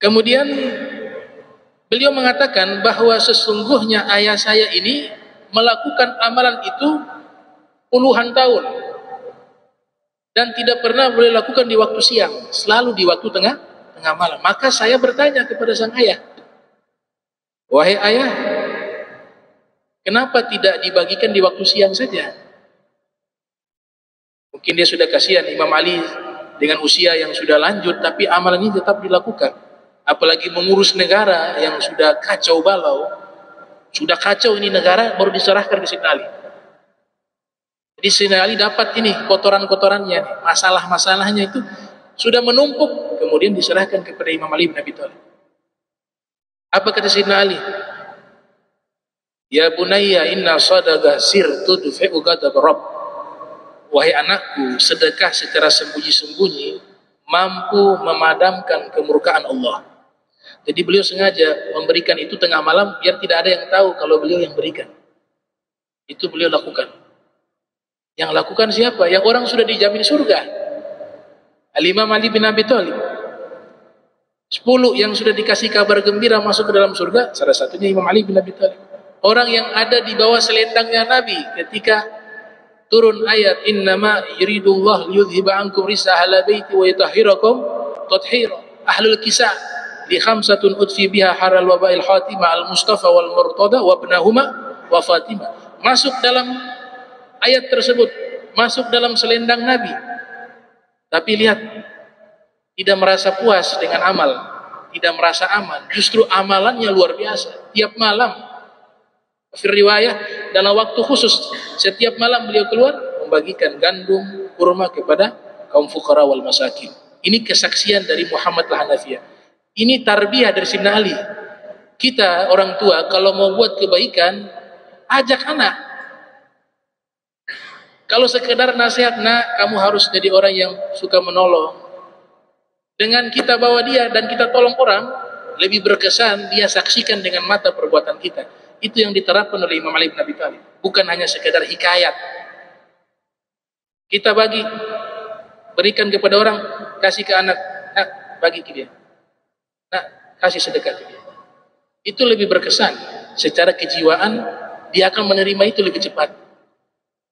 Kemudian beliau mengatakan bahwa sesungguhnya ayah saya ini melakukan amalan itu puluhan tahun. dan tidak pernah boleh lakukan di waktu siang, selalu di waktu tengah malam. Maka saya bertanya kepada sang ayah, wahai ayah, kenapa tidak dibagikan di waktu siang saja? Mungkin dia sudah kasihan Imam Ali dengan usia yang sudah lanjut, tapi amalan ini tetap dilakukan. Apalagi mengurus negara yang sudah kacau balau, sudah kacau ini negara, baru diserahkan ke Sayyidina Ali. Jadi Sayyidina Ali dapat ini kotoran-kotorannya, masalah-masalahnya itu sudah menumpuk, kemudian diserahkan kepada Imam Ali bin Abi Thalib. Apa kata Sayyidina Ali? Ya bunayya inna sadaqah sirtu dufa'u ghadab rabb. Wahai anakku, sedekah secara sembunyi-sembunyi mampu memadamkan kemurkaan Allah. Jadi beliau sengaja memberikan itu tengah malam biar tidak ada yang tahu kalau beliau yang berikan. Itu beliau lakukan. Yang lakukan siapa? Yang orang sudah dijamin surga. Al-Imam Ali bin Abi Thalib. 10 yang sudah dikasih kabar gembira masuk ke dalam surga, salah satunya Imam Ali bin Abi Thalib. Orang yang ada di bawah selendangnya Nabi ketika turun ayat innama yuridullah liyudhiba ankum risa ahla baiti wa yutahhirakum tathhira. Ahlul kisah li khamsatun udfi biha haral wabail khatimah al mustafa wal murtada wa ibnahuma wa fatimah. Masuk dalam ayat tersebut, masuk dalam selendang Nabi. Tapi lihat, tidak merasa puas dengan amal, tidak merasa aman, justru amalannya luar biasa. Tiap malam riwayah dalam waktu khusus, setiap malam beliau keluar membagikan gandum, kurma kepada kaum fuqara wal masakin. Ini kesaksian dari Muhammad al-Hanafiyah. Ini tarbiyah dari Sayyidina Ali. Kita orang tua kalau mau buat kebaikan, ajak anak. Kalau sekedar nasihat, nak, kamu harus jadi orang yang suka menolong. Dengan kita bawa dia dan kita tolong orang, lebih berkesan dia saksikan dengan mata perbuatan kita. Itu yang diterapkan oleh Imam Ali bin Abi Thalib. Bukan hanya sekedar hikayat. Kita bagi, berikan kepada orang, kasih ke anak, nak, bagi ke dia. Nak, kasih sedekah ke dia. Itu lebih berkesan. Secara kejiwaan, dia akan menerima itu lebih cepat.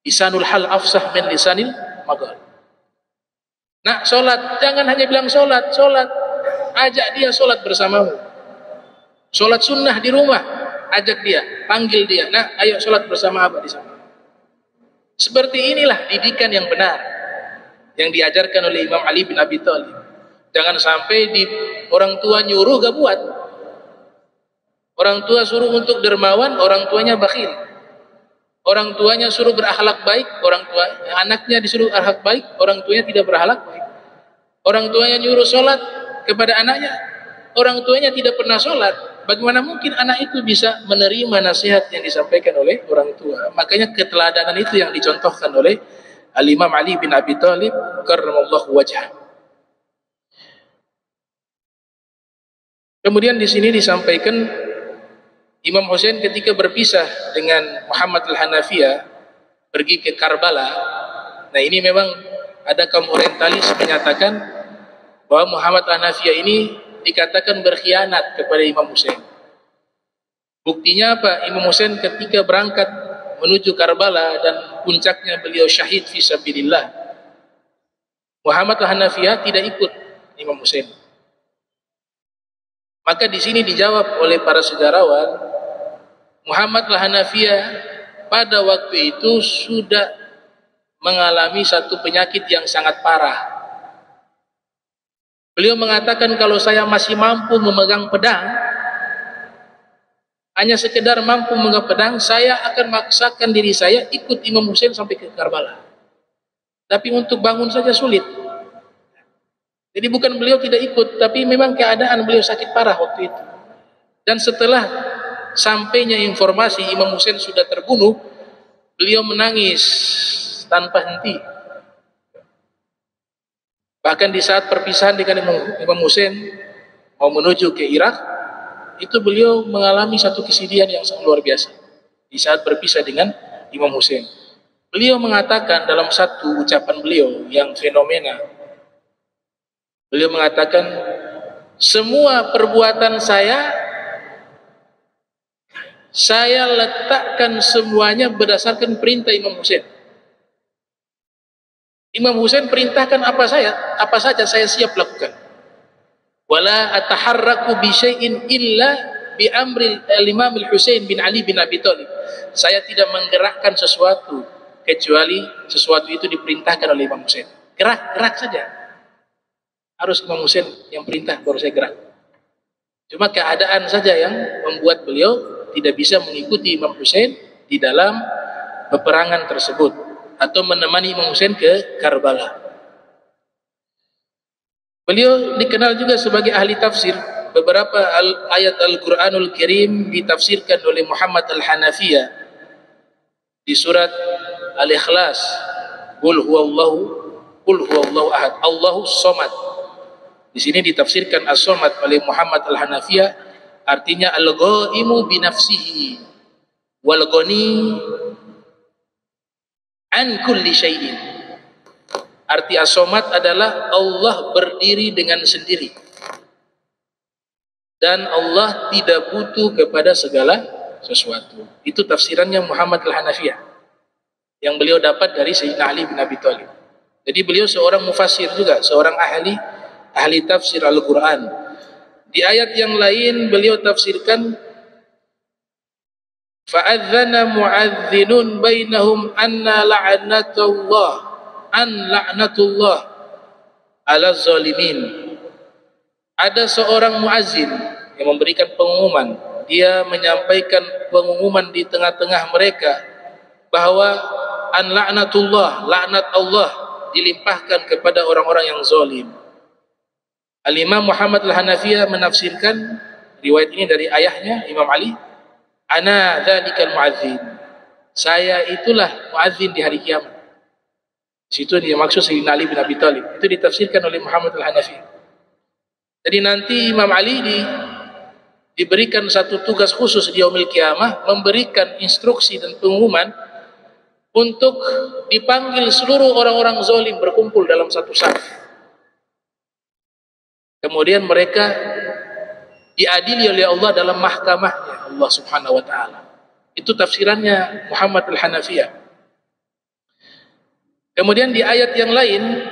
Lisanul hal afsah min lisanil maqal. Nak, solat, jangan hanya bilang solat, solat. Ajak dia solat bersamamu. Solat sunnah di rumah. Ajak dia, panggil dia, nah ayo sholat bersama abah di sana. Seperti inilah didikan yang benar yang diajarkan oleh Imam Ali bin Abi Thalib. Jangan sampai di orang tua nyuruh gak buat. Orang tua suruh untuk dermawan, orang tuanya bakhil. Orang tuanya suruh berakhlak baik, orang tua anaknya disuruh akhlak baik, orang tuanya tidak berakhlak baik. Orang tuanya nyuruh sholat kepada anaknya, orang tuanya tidak pernah sholat. Bagaimana mungkin anak itu bisa menerima nasihat yang disampaikan oleh orang tua? Makanya keteladanan itu yang dicontohkan oleh Al-Imam Ali bin Abi Thalib karramallahu wajhah. Kemudian di sini disampaikan Imam Husain ketika berpisah dengan Muhammad al-Hanafiyah pergi ke Karbala. Nah, ini memang ada kaum orientalis menyatakan bahwa Muhammad al-Hanafiyah ini dikatakan berkhianat kepada Imam Husain. Buktinya apa? Imam Husain ketika berangkat menuju Karbala dan puncaknya beliau syahid fi sabilillah, Muhammad al-Hanafiyah tidak ikut Imam Husain. Maka di sini dijawab oleh para sejarawan, Muhammad al-Hanafiyah pada waktu itu sudah mengalami satu penyakit yang sangat parah. Beliau mengatakan kalau saya masih mampu memegang pedang, hanya sekedar mampu memegang pedang, saya akan maksakan diri saya ikut Imam Husain sampai ke Karbala. Tapi untuk bangun saja sulit. Jadi bukan beliau tidak ikut, tapi memang keadaan beliau sakit parah waktu itu. Dan setelah sampainya informasi Imam Husain sudah terbunuh, beliau menangis tanpa henti. Bahkan di saat perpisahan dengan Imam Husain mau menuju ke Irak, itu beliau mengalami satu kesedihan yang sangat luar biasa. Di saat berpisah dengan Imam Husain, beliau mengatakan dalam satu ucapan beliau yang fenomena, beliau mengatakan, semua perbuatan saya letakkan semuanya berdasarkan perintah Imam Husain. Imam Husain perintahkan apa saja saya siap lakukan. Wala ataharraku bi syai'in illa bi amril Imam Al-Husain bin Ali bin Abi Thalib. Saya tidak menggerakkan sesuatu kecuali sesuatu itu diperintahkan oleh Imam Husain. Gerak saja. Harus Imam Husain yang perintah baru saya gerak. Cuma keadaan saja yang membuat beliau tidak bisa mengikuti Imam Husain di dalam peperangan tersebut atau menemani Imam Husain ke Karbala. Beliau dikenal juga sebagai ahli tafsir. Beberapa ayat Al-Quranul Karim ditafsirkan oleh Muhammad Al-Hanafiyah di surat Al-Ikhlas. Qul huwallahu ahad, Allahu somad. Di sini ditafsirkan as-somad oleh Muhammad Al-Hanafiyah, artinya al-ghaimu bi nafsihi wal ghani an kulli syai'in. Arti as-somad adalah Allah berdiri dengan sendiri dan Allah tidak butuh kepada segala sesuatu. Itu tafsirannya Muhammad Al-Hanafiyah yang beliau dapat dari Sayyidina Ali bin Abi Thalib. Jadi beliau seorang mufassir juga, seorang ahli tafsir Al-Quran. Di ayat yang lain beliau tafsirkan, fa'adzana mu'adzinun bainahum anna la'natullah ala zalimin. Ada seorang muazzin yang memberikan pengumuman. Dia menyampaikan pengumuman di tengah-tengah mereka bahwa laknat Allah dilimpahkan kepada orang-orang yang zalim. Al-Imam Muhammad Al-Hanafiyah menafsirkan riwayat ini dari ayahnya Imam Ali, ana dzalikal muadzin. Saya itulah muadzin di hari kiamat. Di situ dia maksud Sayyidina Ali bin Abi Thalib. Itu ditafsirkan oleh Muhammad Al-Hanafiyah. Jadi nanti Imam Ali diberikan satu tugas khusus di yaumil kiamah, memberikan instruksi dan pengumuman untuk dipanggil seluruh orang-orang zalim berkumpul dalam satu saf. Kemudian mereka diadili oleh Allah dalam mahkamahnya Allah Subhanahu wa taala. Itu tafsirannya Muhammad Al-Hanafiyah. Kemudian di ayat yang lain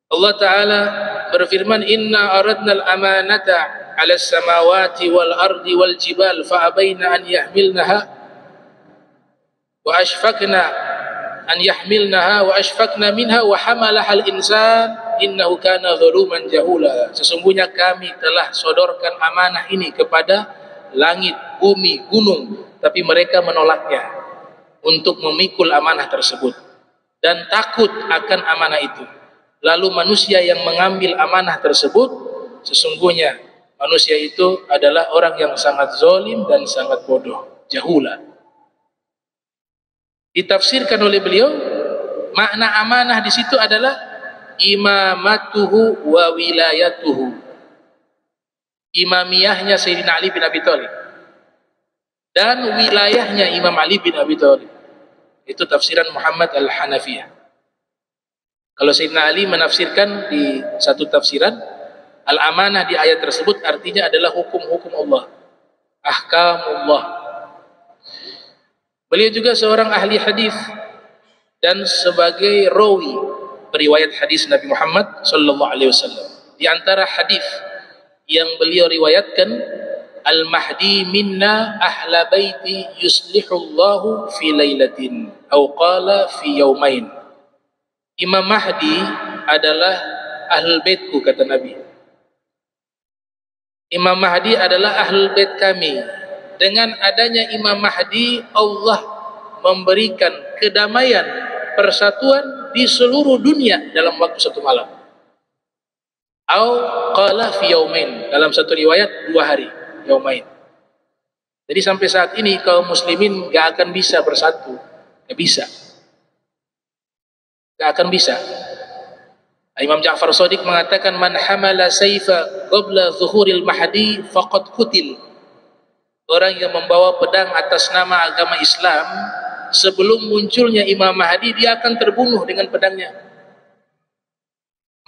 Allah taala berfirman, inna aradna al-amanata 'ala as-samawati wal ardi wal jibal fa abaina an yahmilnaha wa ashfaqna minha wa hamalaha al-insan innahu kana zaluman jahula. Sesungguhnya kami telah sodorkan amanah ini kepada langit, bumi, gunung, tapi mereka menolaknya untuk memikul amanah tersebut dan takut akan amanah itu. Lalu manusia yang mengambil amanah tersebut, sesungguhnya manusia itu adalah orang yang sangat zalim dan sangat bodoh, jahula. Ditafsirkan oleh beliau, makna amanah di situ adalah imamatuhu wa wilayatuhu. Imamiyahnya Sayyidina Ali bin Abi Thalib dan wilayahnya Imam Ali bin Abi Thalib. Itu tafsiran Muhammad Al-Hanafiyah. Kalau Sayyidina Ali menafsirkan di satu tafsiran, al-amanah di ayat tersebut artinya adalah hukum-hukum Allah, ahkamullah. Beliau juga seorang ahli hadis dan sebagai rawi periwayat hadis Nabi Muhammad sallallahu alaihi wasallam. Di antara hadis yang beliau riwayatkan, al-mahdi minna ahla baiti yuslihullahu fi lailatin aw qala fi yaumain. Imam Mahdi adalah ahlul baitku, kata Nabi. Imam Mahdi adalah ahlul bait kami. Dengan adanya Imam Mahdi, Allah memberikan kedamaian, persatuan di seluruh dunia dalam waktu satu malam. Au qala fi yaumain, dalam satu riwayat 2 hari, yaumain. Jadi sampai saat ini kaum muslimin gak akan bisa bersatu, gak bisa. Gak akan bisa. Imam Ja'far Shadiq mengatakan, man hamala sayfa qabla zuhuril mahdi faqad qutil. Orang yang membawa pedang atas nama agama Islam sebelum munculnya Imam Mahdi, dia akan terbunuh dengan pedangnya.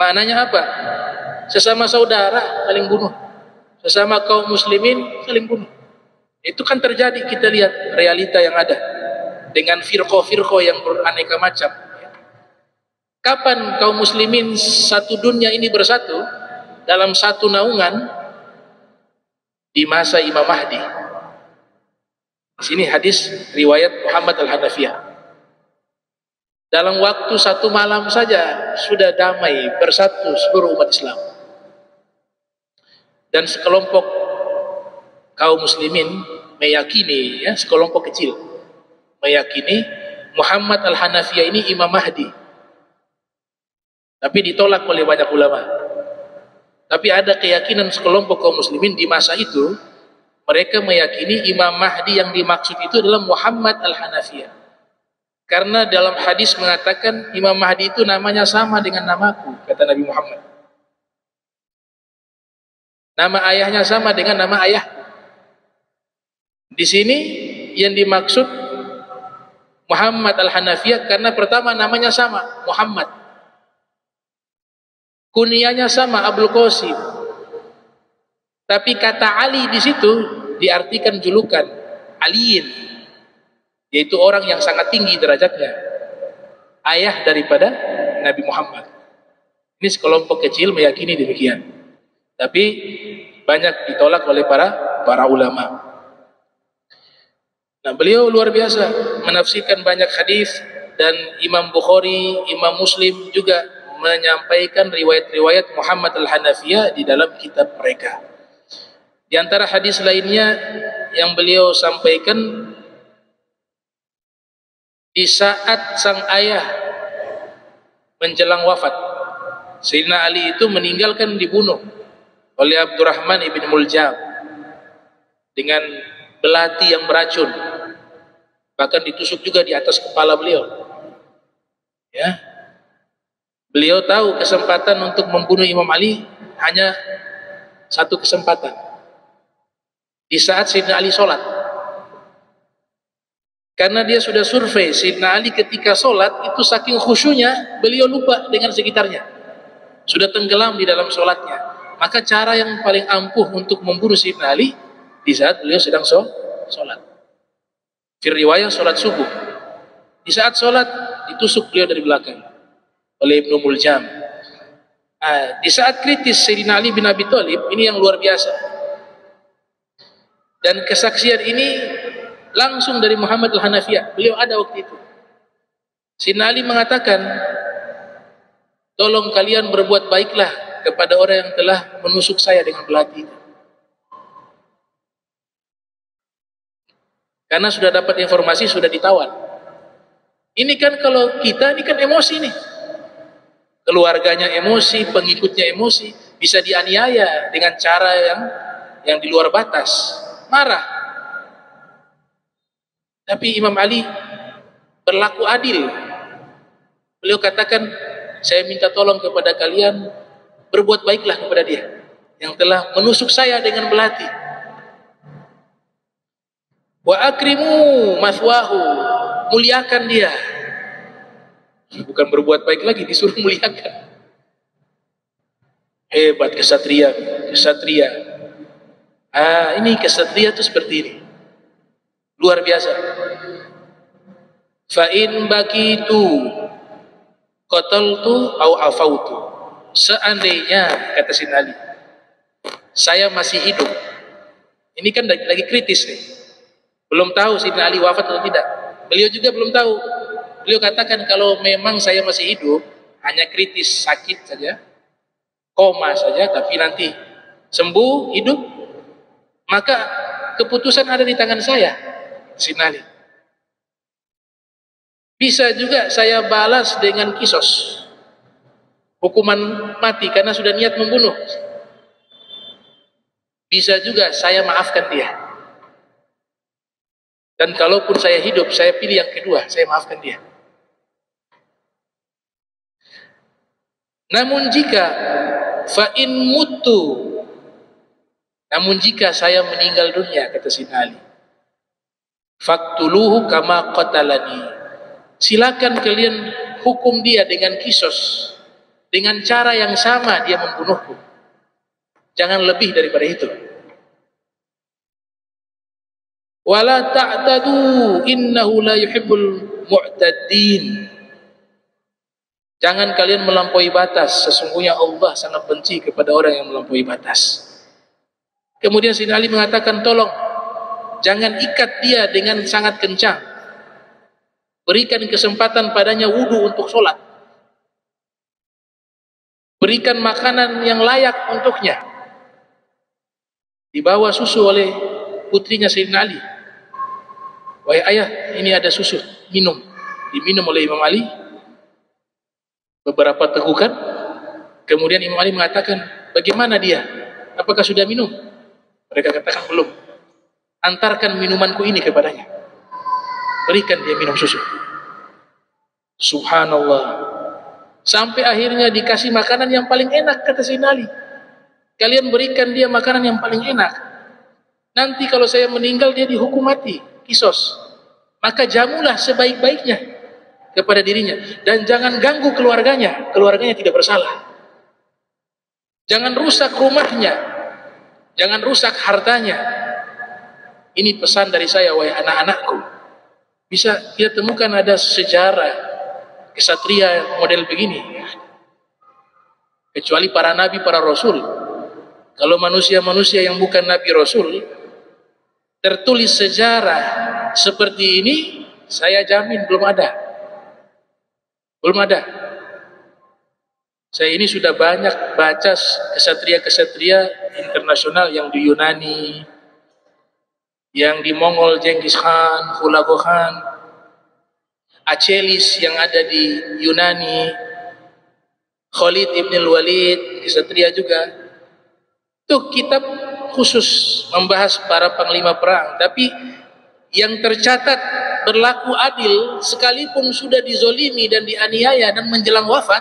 Maknanya apa? Sesama saudara saling bunuh, sesama kaum muslimin saling bunuh. Itu kan terjadi, kita lihat realita yang ada dengan firqah-firqah yang beraneka macam. Kapan kaum muslimin satu dunia ini bersatu dalam satu naungan? Di masa Imam Mahdi. Di sini hadis riwayat Muhammad Al-Hanafiyah. Dalam waktu satu malam saja sudah damai bersatu seluruh umat Islam. Dan sekelompok kaum muslimin meyakini, ya, sekelompok kecil meyakini Muhammad Al-Hanafiyah ini Imam Mahdi. Tapi ditolak oleh banyak ulama. Tapi ada keyakinan sekelompok kaum muslimin di masa itu, mereka meyakini Imam Mahdi yang dimaksud itu adalah Muhammad Al-Hanafiyah. Karena dalam hadis mengatakan Imam Mahdi itu namanya sama dengan namaku, kata Nabi Muhammad. Nama ayahnya sama dengan nama ayahku. Di sini yang dimaksud Muhammad Al-Hanafiyah karena pertama namanya sama, Muhammad. Kunyahnya sama, Abdul Qasim. Tapi kata Ali di situ diartikan julukan, Aliin, yaitu orang yang sangat tinggi derajatnya, ayah daripada Nabi Muhammad. Ini sekelompok kecil meyakini demikian. Tapi banyak ditolak oleh para ulama. Nah, beliau luar biasa menafsirkan banyak hadis, dan Imam Bukhari, Imam Muslim juga menyampaikan riwayat-riwayat Muhammad Al-Hanafiyah di dalam kitab mereka. Di antara hadis lainnya yang beliau sampaikan, di saat sang ayah menjelang wafat, Sayyidina Ali itu meninggalkan dibunuh oleh Abdurrahman ibn Muljam dengan belati yang beracun, bahkan ditusuk juga di atas kepala beliau. Ya, beliau tahu kesempatan untuk membunuh Imam Ali hanya satu kesempatan, di saat Sayyidina Ali sholat. Karena dia sudah survei Sayyidina Ali ketika sholat itu saking khusyunya beliau lupa dengan sekitarnya, sudah tenggelam di dalam sholatnya. Maka cara yang paling ampuh untuk membunuh Sayyidina Ali di saat beliau sedang sholat. Fi riwayah sholat subuh, di saat sholat ditusuk beliau dari belakang oleh Ibnu Muljam. Di saat kritis Sayyidina Ali bin Abi Thalib, ini yang luar biasa. Dan kesaksian ini langsung dari Muhammad Al-Hanafiyah. Beliau ada waktu itu. Sayyidina Ali mengatakan, tolong kalian berbuat baiklah kepada orang yang telah menusuk saya dengan belati itu. Karena sudah dapat informasi, sudah ditawan. Ini kan kalau kita, ini kan emosi nih. Keluarganya emosi, pengikutnya emosi, bisa dianiaya dengan cara yang di luar batas, marah. Tapi Imam Ali berlaku adil. Beliau katakan, saya minta tolong kepada kalian, berbuat baiklah kepada dia yang telah menusuk saya dengan belati. Wa akrimu mathwahu, muliakan dia. Bukan berbuat baik lagi, disuruh muliakan. Hebat kesatria. Ini kesatria itu seperti ini, luar biasa. Fa in bakitu qataltu au afautu. Seandainya, kata Sayyidina Ali, saya masih hidup. Ini kan lagi kritis nih. Belum tahu Sayyidina Ali wafat atau tidak. Beliau juga belum tahu. Beliau katakan kalau memang saya masih hidup, hanya kritis, sakit saja, koma saja, tapi nanti sembuh, hidup, maka keputusan ada di tangan saya, Sayyidina Ali. Bisa juga saya balas dengan kisos, hukuman mati karena sudah niat membunuh. Bisa juga saya maafkan dia. Dan kalaupun saya hidup, saya pilih yang kedua, saya maafkan dia. Namun jika namun jika saya meninggal dunia, kata Sayyidina Ali, faktuluhu kama qatalani, silakan kalian hukum dia dengan kisos, dengan cara yang sama dia membunuhku, jangan lebih daripada itu. Wala ta'tadu innahu la yuhibbul mu'tadin, Jangan kalian melampaui batas, sesungguhnya Allah sangat benci kepada orang yang melampaui batas. Kemudian Sayyidina Ali mengatakan, tolong jangan ikat dia dengan sangat kencang, berikan kesempatan padanya wudu untuk sholat, berikan makanan yang layak untuknya. Dibawa susu oleh putrinya Sayyidina Ali. Wahai ayah, ini ada susu, minum. Diminum oleh Imam Ali beberapa tegukan. Kemudian Imam Ali mengatakan, bagaimana dia? Apakah sudah minum? Mereka katakan belum. Antarkan minumanku ini kepadanya, berikan dia minum susu. Subhanallah, sampai akhirnya dikasih makanan yang paling enak, kata Sayyidina Ali. Kalian berikan dia makanan yang paling enak, nanti kalau saya meninggal dia dihukum mati, kisos. Maka jamulah sebaik-baiknya kepada dirinya, dan jangan ganggu keluarganya. Keluarganya tidak bersalah. Jangan rusak rumahnya, jangan rusak hartanya. Ini pesan dari saya, wahai anak-anakku. Bisa kita temukan ada sejarah kesatria model begini, kecuali para nabi, para rasul. Kalau manusia-manusia yang bukan nabi rasul tertulis sejarah seperti ini, saya jamin belum ada. Belum ada. Saya ini sudah banyak baca kesatria-kesatria internasional yang di Yunani, yang di Mongol, Genghis Khan, Hulagu Khan, Achilles yang ada di Yunani, Khalid ibn al-Walid, kesatria juga. Itu kitab khusus membahas para panglima perang, tapi yang tercatat berlaku adil sekalipun sudah dizolimi dan dianiaya dan menjelang wafat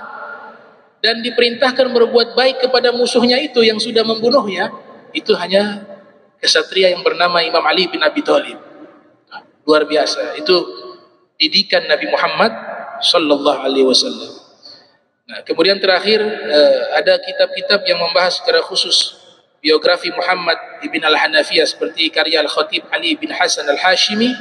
dan diperintahkan berbuat baik kepada musuhnya itu yang sudah membunuhnya, itu hanya kesatria yang bernama Imam Ali bin Abi Thalib. Luar biasa. Itu didikan Nabi Muhammad sallallahu alaihi wasallam. Nah, kemudian terakhir ada kitab-kitab yang membahas secara khusus biografi Muhammad ibn al-Hanafiyah seperti karya Al-Khatib Ali bin Hasan Al-Hashimi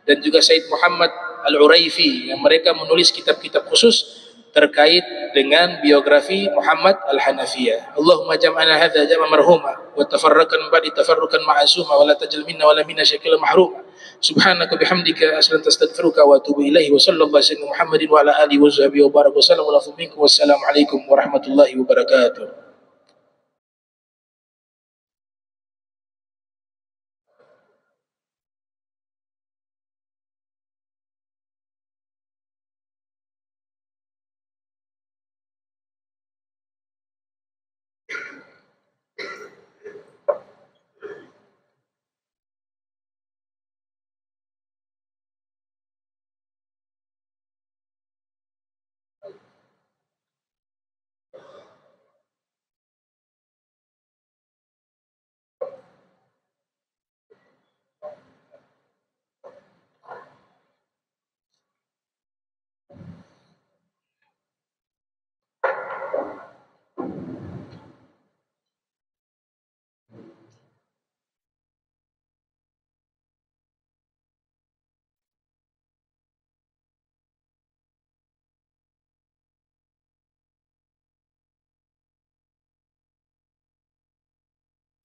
dan juga Said Muhammad Al-Uraifi, yang mereka menulis kitab-kitab khusus terkait dengan biografi Muhammad Al-Hanafiyah. Allahumma jam'ana hadza jam'an marhuma wa tafarraqan ba'di tafarruqan ma'suma wa la tajal minna wa la minna syakila mahruma. Subhanaka bihamdika astaghfiruka wa atubu ilaihi wa sallallahu alaihi Muhammadin wa ala alihi wa sahbihi wa baraka wa sallam wa minkum wassalamu alaikum warahmatullahi wabarakatuh.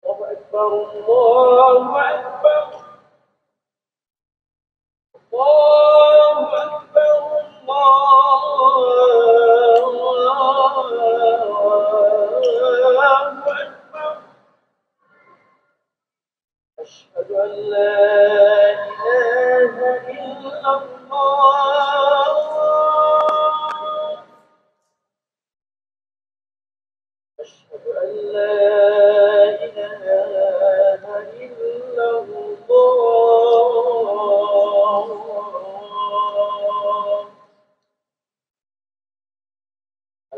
الله أكبر الله أكبر الله أكبر الله أكبر أشهد أن لا إله إلا الله أشهد أن لا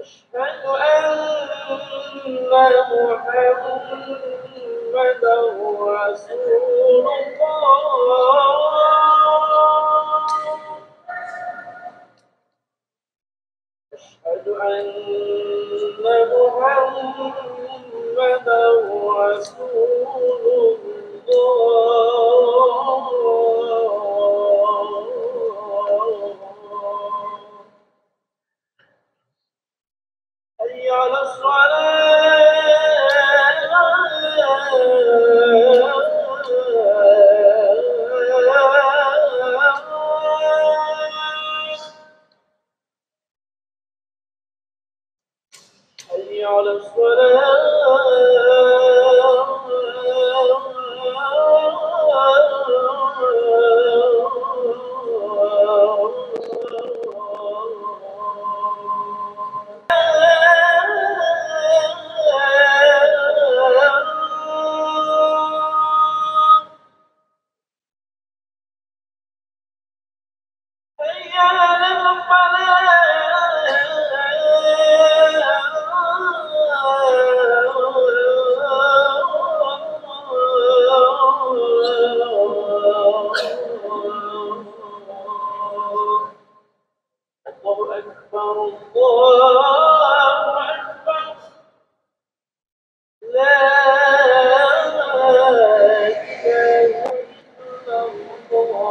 أشهد أن محمدا رسول الله أشهد أن محمدا رسول الله على الله أكبر الله أكبر لا إله إلا الله